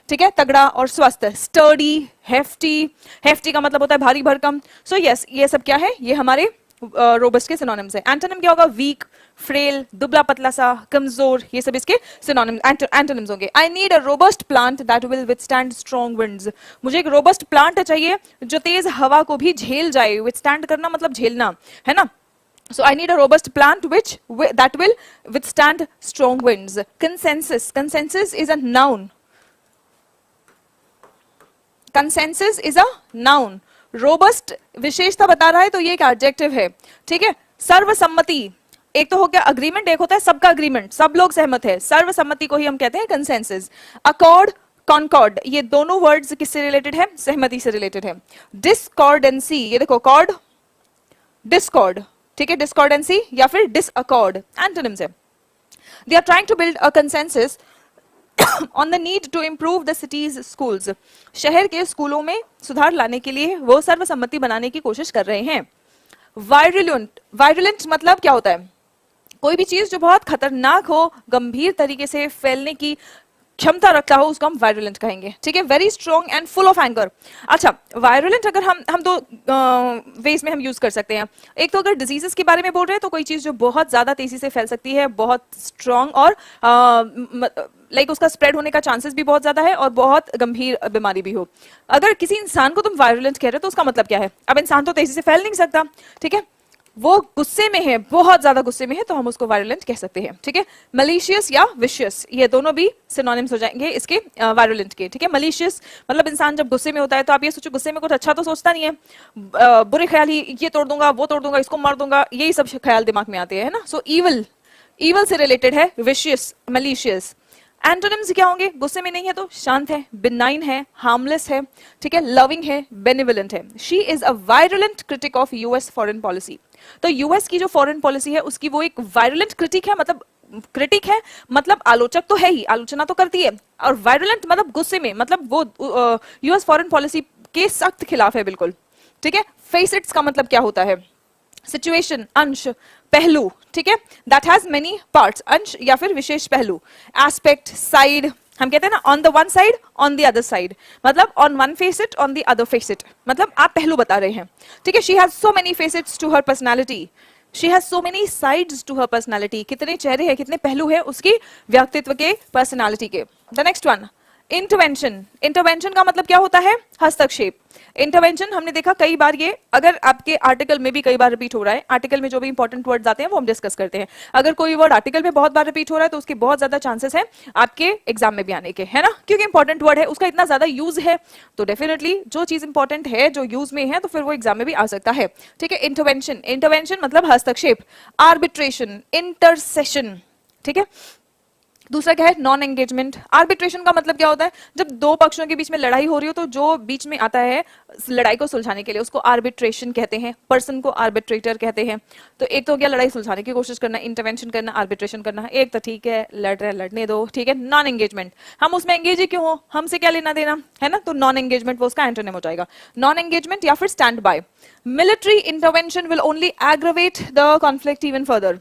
ठीक है, तगड़ा और स्वस्थ। स्टर्डी, हेफ्टी, हेफ्टी का मतलब होता है भारी भरकम। सो यस, ये सब क्या है, ये हमारे रोबस्ट के सिनोनिम्स है। एंटोनिम क्या होगा, वीक, फ्रेल, दुबला पतला सा, कमजोर, ये सब इसके सिनोनिम्स एंटोनिम्स होंगे। I need a robust plant that will withstand strong winds. मुझे एक रोबस्ट प्लांट चाहिए जो तेज हवा को भी झेल जाए। विथस्टैंड करना मतलब झेलना, है ना। So I need a robust plant that will withstand strong winds. Consensus, consensus is a noun. Consensus is a noun. Robust विशेषता बता रहा है तो ये एक एडजेक्टिव है, ठीक है। सर्वसम्मति, एक तो हो गया अग्रीमेंट, एक होता है सबका अग्रीमेंट, सब लोग सहमत है। सर्वसम्मति को ही हम कहते हैं कंसेंसस। अकॉर्ड, कॉन्कॉर्ड, ये दोनों वर्ड्स किससे रिलेटेड है, सहमति से रिलेटेड है। डिस्कॉर्डेंसी, ये देखो कॉर्ड, डिस्कॉर्ड, ठीक है, डिस्कॉर्डेंसी या फिर डिसअकॉर्ड एंटोनिम्स है। They are trying to build a consensus on the need to improve the city's schools. शहर के स्कूलों में सुधार लाने के लिए वो सर्वसम्मति बनाने की कोशिश कर रहे हैं। वायरुलेंट, वायरुलेंट मतलब क्या होता है, कोई भी चीज जो बहुत खतरनाक हो, गंभीर तरीके से फैलने की क्षमता रखता हो, उसको हम वायरुलेंट कहेंगे, ठीक है। Very strong and full of anger. अच्छा, वायरुलेंट अगर हम दो वेज में हम यूज कर सकते हैं। एक तो अगर डिजीजेस के बारे में बोल रहे हैं तो कोई चीज जो बहुत ज्यादा तेजी से फैल सकती है, बहुत स्ट्रॉन्ग और लाइक उसका स्प्रेड होने का चांसेस भी बहुत ज्यादा है और बहुत गंभीर बीमारी भी हो। अगर किसी इंसान को तुम वायरुलेंट कह रहे हो तो उसका मतलब क्या है, अब इंसान तो तेजी से फैल नहीं सकता, ठीक है, वो गुस्से में है, बहुत ज्यादा गुस्से में है, तो हम उसको वायरुलेंट कह सकते हैं, ठीक है। मलिशियस या विशियस, ये दोनों भी सिनोनिम्स हो जाएंगे इसके वायरुलेंट के, ठीक है। मलिशियस मतलब इंसान जब गुस्से में होता है तो आप ये सोचो गुस्से में कुछ अच्छा तो सोचता नहीं है, बुरे ख्याल ही, ये तोड़ दूंगा, वो तोड़ दूंगा, इसको मार दूंगा, यही सब ख्याल दिमाग में आते हैं ना। सो ईविल, ईविल से रिलेटेड है विशियस, मलिशियस। एंटोनिम्स क्या होंगे, गुस्से में नहीं है तो शांत है, बिनाइन है, हार्मलेस है, ठीक है, लविंग है, बेनिवलेंट है। She is a virulent critic of US foreign policy. तो US की जो फॉरेन पॉलिसी है उसकी वो एक वायरुलेंट क्रिटिक है, मतलब क्रिटिक है मतलब आलोचक तो है ही, आलोचना तो करती है, और वायरुलेंट मतलब गुस्से में, मतलब वो US फॉरेन पॉलिसी के सख्त खिलाफ है बिल्कुल, ठीक है। फेसिट्स का मतलब क्या होता है, सिचुएशन, अंश, पहलू, ठीक है, दैट हैज मेनी पार्ट्स, अंश या फिर विशेष पहलू, एस्पेक्ट, साइड, हम कहते हैं ना on the one side, on the other side, मतलब on one facet, on the other facet, मतलब आप पहलू बता रहे हैं, ठीक है। She has so many facets to her personality, she has so many sides to her personality, कितने चेहरे हैं, कितने पहलू है उसकी व्यक्तित्व के, पर्सनालिटी के। The next one, intervention. Intervention का मतलब क्या होता है? हस्तक्षेप। इंटरवेंशन हमने देखा कई बार, ये अगर आपके आर्टिकल में भी कई बार रिपीट हो रहा है, आर्टिकल में जो भी इंपॉर्टेंट वर्ड्स आते हैं वो हम डिस्कस करते हैं। अगर कोई वर्ड आर्टिकल में बहुत बार रिपीट हो रहा है तो उसके बहुत ज्यादा चांसेस है आपके एग्जाम में भी आने के, है ना, क्योंकि इंपॉर्टेंट वर्ड है, उसका इतना ज्यादा यूज है, तो डेफिनेटली जो चीज इंपॉर्टेंट है, जो यूज में है, तो फिर वो एग्जाम में भी आ सकता है, ठीक है। इंटरवेंशन, इंटरवेंशन मतलब हस्तक्षेप। आर्बिट्रेशन, इंटरसेशन, ठीक है। दूसरा क्या है? Non engagement. आर्बिट्रेशन का मतलब क्या होता है? जब दो पक्षों के बीच में लड़ाई हो रही हो तो जो बीच में आता है लड़ाई को सुलझाने के लिए, उसको आर्बिट्रेशन कहते हैं, पर्सन को आर्बिट्रेटर कहते हैं। तो एक तो हो गया लड़ाई सुलझाने की कोशिश करना, इंटरवेंशन करना, आर्बिट्रेशन करना। एक तो ठीक है, लड़ रहे लड़ने दो, ठीक है। नॉन एंगेजमेंट, हम उसमें एंगेज ही क्यों हो, हमसे क्या लेना देना, है ना, तो नॉन एंगेजमेंट वो उसका एंटोनिम हो जाएगा। नॉन एंगेजमेंट या फिर stand by. Military intervention will only aggravate the conflict even further.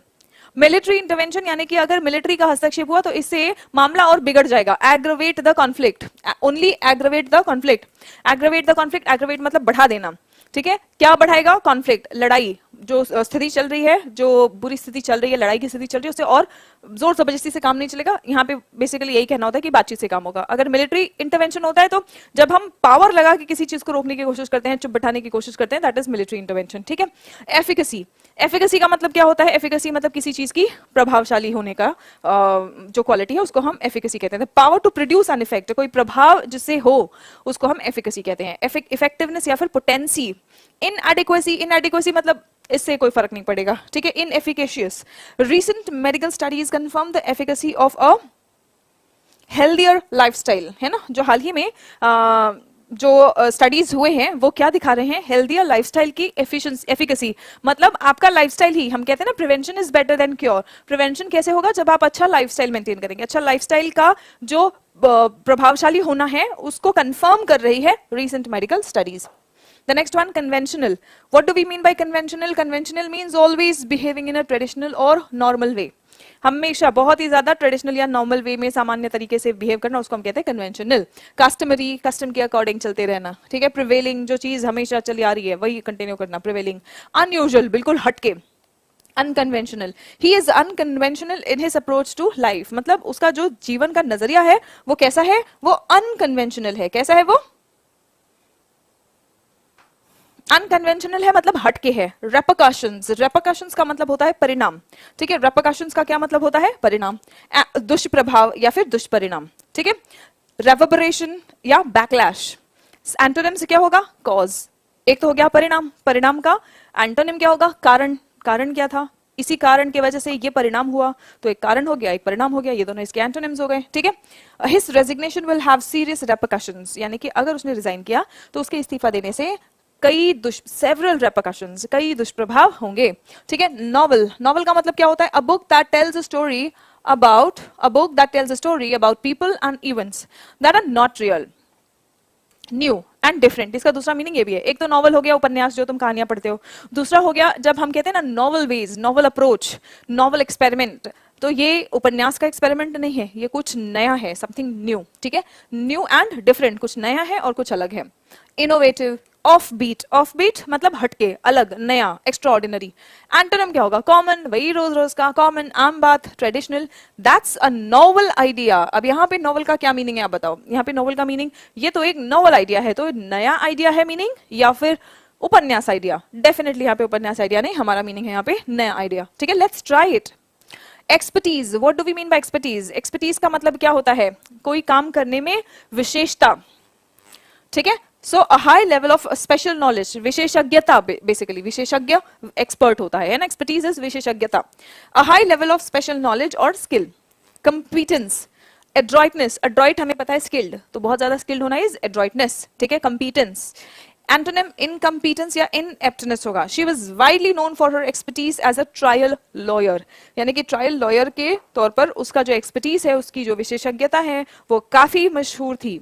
Military intervention यानी कि अगर मिलिट्री का हस्तक्षेप हुआ तो इससे मामला और बिगड़ जाएगा। Aggravate the conflict, only aggravate the conflict. Aggravate the conflict, aggravate मतलब बढ़ा देना, ठीक है। क्या बढ़ाएगा? कॉन्फ्लिक्ट, लड़ाई, जो स्थिति चल रही है, जो बुरी स्थिति चल रही है, लड़ाई की स्थिति चल रही है, उससे और जोर जबरदस्ती से काम नहीं चलेगा। यहाँ पे बेसिकली यही कहना होता है कि बातचीत से काम होगा। अगर मिलिट्री इंटरवेंशन होता है तो जब हम पावर लगा के किसी चीज को रोकने की कोशिश करते हैं, चुप बैठाने की कोशिश करते हैं, दैट इज मिलिट्री इंटरवेंशन, ठीक है। एफिकेसी, एफिकेसी का मतलब क्या होता है? एफिकेसी मतलब किसी चीज की प्रभावशाली होने का जो क्वालिटी है उसको हम एफिकेसी कहते हैं। Power to produce an effect, कोई प्रभाव जिससे हो उसको हम एफिकेसी कहते हैं। इफेक्टिवनेस या फिर पोटेंसी। इनएडिक्वेसी, इनएडिक्वेसी मतलब इससे कोई फर्क नहीं पड़ेगा, ठीक है। Inefficacious. Recent medical studies confirm the efficacy of a healthier lifestyle, है ना, जो हाल ही में जो स्टडीज हुए हैं वो क्या दिखा रहे हैं? हेल्दियर लाइफस्टाइल की एफिकेसी, मतलब आपका लाइफस्टाइल ही, हम कहते हैं ना prevention is better than cure. Prevention कैसे होगा? जब आप अच्छा लाइफस्टाइल मेंटेन करेंगे। अच्छा लाइफस्टाइल का जो प्रभावशाली होना है उसको कंफर्म कर रही है recent medical studies. The next one, conventional. What do we mean by conventional? Conventional means always behaving in a traditional or normal way. हमेशा बहुत ही ज्यादा ट्रेडिशनल या नॉर्मल वे में सामान्य तरीके से बिहेव करना, उसको हम कहते हैं कन्वेंशनल। कस्टमरी, कस्टम के अकॉर्डिंग चलते रहना, ठीक है। प्रिवेलिंग, जो चीज हमेशा चली आ रही है वही कंटिन्यू करना, प्रिवेलिंग। अनयूजुअल, बिल्कुल हटके। Unconventional, he is unconventional in his approach to life, मतलब उसका जो जीवन का नजरिया है वो कैसा है? वो अनकन्वेंशनल है। कैसा है वो? अनकन्वेंशनल है, मतलब हटके है। रेपरकशंस, रेपरकशंस का मतलब होता है परिणाम, ठीक है। रेपरकशंस का क्या मतलब होता है? परिणाम। दुष्प्रभाव या फिर दुष्परिणाम, ठीक है। रेवर्बरेशन या बैकलैश, एंटोनिम से क्या होगा? कॉज। एक तो हो गया परिणाम, परिणाम का एंटोनिम क्या होगा? कारण। कारण क्या था? इसी कारण की वजह से ये परिणाम हुआ, तो एक कारण हो गया, एक परिणाम हो गया, ये दोनों इसके एंटोनिम्स हो गए, ठीक है। His resignation will have serious repercussions, यानी कि अगर उसने रिजाइन किया तो उसके इस्तीफा देने से कई सेवरल रेपरकशंस, कई दुष्प्रभाव होंगे, ठीक है। नॉवल, नॉवल का मतलब क्या होता है? A book that tells a story about, a book that tells a story about people and events that are not real, new and different. इसका दूसरा मीनिंग ये भी है। एक तो नॉवल हो गया उपन्यास, जो तुम कहानियां पढ़ते हो। दूसरा हो गया जब हम कहते हैं ना novel ways, novel approach, novel experiment, तो ये उपन्यास का एक्सपेरिमेंट नहीं है, ये कुछ नया है, समथिंग न्यू, ठीक है। न्यू एंड डिफरेंट, कुछ नया है और कुछ अलग है। Innovative, offbeat, offbeat मतलब हटके, अलग, नया, एक्स्ट्राऑर्डिनरी। एंटोनिम क्या होगा? कॉमन, वही रोज रोज का, कॉमन, आम बात, traditional. That's a novel idea. अब यहाँ पे नॉवल का क्या मीनिंग है आप बताओ? यहाँ पे नॉवल का मीनिंग, ये तो एक नॉवल आइडिया है, तो नया आइडिया है मीनिंग, या फिर उपन्यास आइडिया? डेफिनेटली यहाँ पे उपन्यास आइडिया नहीं, हमारा मीनिंग है यहाँ पे नया आइडिया, ठीक है। Let's try it. Expertise, what do we mean by expertise? Expertise का मतलब क्या होता है? कोई काम करने में विशेषता, ठीक है। So a high level of special knowledge, विशेषज्ञता, बेसिकली विशेषज्ञ एक्सपर्ट होता है ना, एक्सपर्टीज इज विशेषज्ञता। A high level of special knowledge और स्किल। कंपीटेंस, एड्रॉइटनेस, एड्रॉइट हमें पता है स्किल्ड, तो बहुत ज्यादा स्किल्ड होना इज एड्रॉइटनेस, ठीक है। कंपीटेंस। एंटोनिम इनकम्पीटेंस या इनएप्टनेस होगा। She was widely known for her expertise as a trial lawyer, यानी कि ट्रायल लॉयर के तौर पर उसका जो एक्सपर्टीज है, उसकी जो विशेषज्ञता है वो काफी मशहूर थी,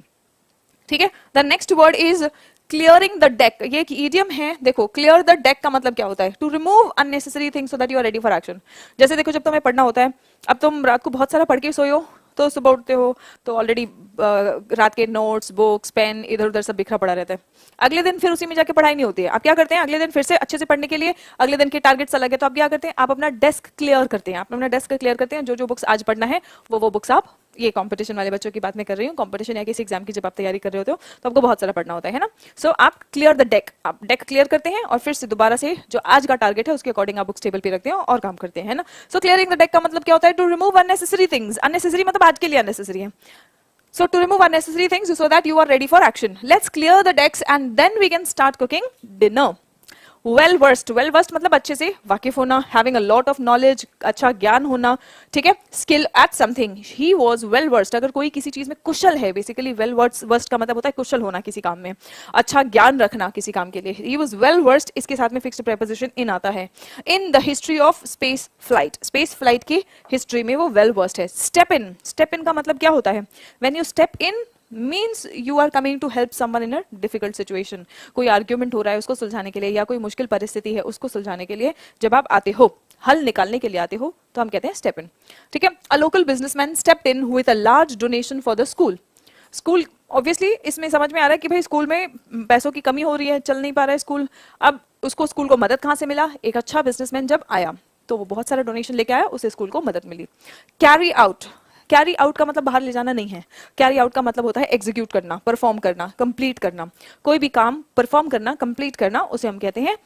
ठीक है। The next word is clearing the deck, ये एक इडियम है। देखो क्लियर द डेक का मतलब क्या होता है? To remove unnecessary things so that you are ready for action. जैसे देखो जब तुम्हें पढ़ना होता है, अब तुम रात को बहुत सारा पढ़ के सोए हो, तो सुबह उठते हो तो ऑलरेडी रात के नोट्स, बुक्स, पेन इधर उधर सब बिखरा पड़ा रहता है। अगले दिन फिर उसी में जाके पढ़ाई नहीं होती है। आप क्या करते हैं? अगले दिन फिर से अच्छे से पढ़ने के लिए अगले दिन के टारगेट्स अलग है, तो आप क्या करते हैं? आप अपना डेस्क क्लियर करते हैं। आप अपना डेस्क क्लियर करते हैं, जो जो बुक्स आज पढ़ना है वो बुक्स आप, ये कंपटीशन वाले बच्चों की बात मैं कर रही हूँ, कंपटीशन या किसी एग्जाम की जब आप तैयारी कर रहे होते हो तो आपको बहुत सारा पढ़ना होता है ना। सो आप क्लियर द डेक, आप डेक क्लियर करते हैं और फिर से दोबारा से जो आज का टारगेट है उसके अकॉर्डिंग आप बुक्स टेबल पे रखते हैं और काम करते हैं ना। सो क्लियरिंग द डेक का मतलब क्या होता है? To remove unnecessary things. Unnecessary मतलब आज के लिए अननेसेसरी है। So to remove unnecessary things so that you are ready for action. Let's clear the decks and then we can start cooking dinner. Well versed मतलब अच्छे से वाकिफ होना, having a lot of knowledge, अच्छा ज्ञान होना, ठीक है। Skill at something, he was well versed, अगर कोई किसी चीज में कुशल है, बेसिकली well versed का मतलब होता है कुशल होना किसी काम में, अच्छा ज्ञान रखना किसी काम के लिए। He was well versed, इसके साथ में फिक्स्ड preposition in आता है। In the history of space flight की हिस्ट्री में वो well versed है। Step in का मतलब क्या होता है? When you step in means you are coming to help someone in a difficult situation. कोई आर्ग्यूमेंट हो रहा है उसको सुलझाने के लिए, या कोई मुश्किल परिस्थिति है उसको सुलझाने के लिए जब आप आते हो, हल निकालने के लिए आते हो, तो हम कहते हैं स्टेप इन, ठीक है। A local businessman stepped in with a large donation for the school. Obviously इसमें समझ में आ रहा है कि भाई स्कूल में पैसों की कमी हो रही है, चल नहीं पा रहा है स्कूल। अब उसको स्कूल को मदद कहाँ से मिला? एक अच्छा बिजनेसमैन जब आया तो वो बहुत सारा डोनेशन लेके आया, उसे स्कूल को मदद मिली। कैरी आउट का मतलब बाहर ले जाना नहीं है। कैरी आउट का मतलब होता है एग्जीक्यूट करना, परफॉर्म करना, कंप्लीट करना। कोई भी काम परफॉर्म करना, कंप्लीट करना, उसे हम कहते हैं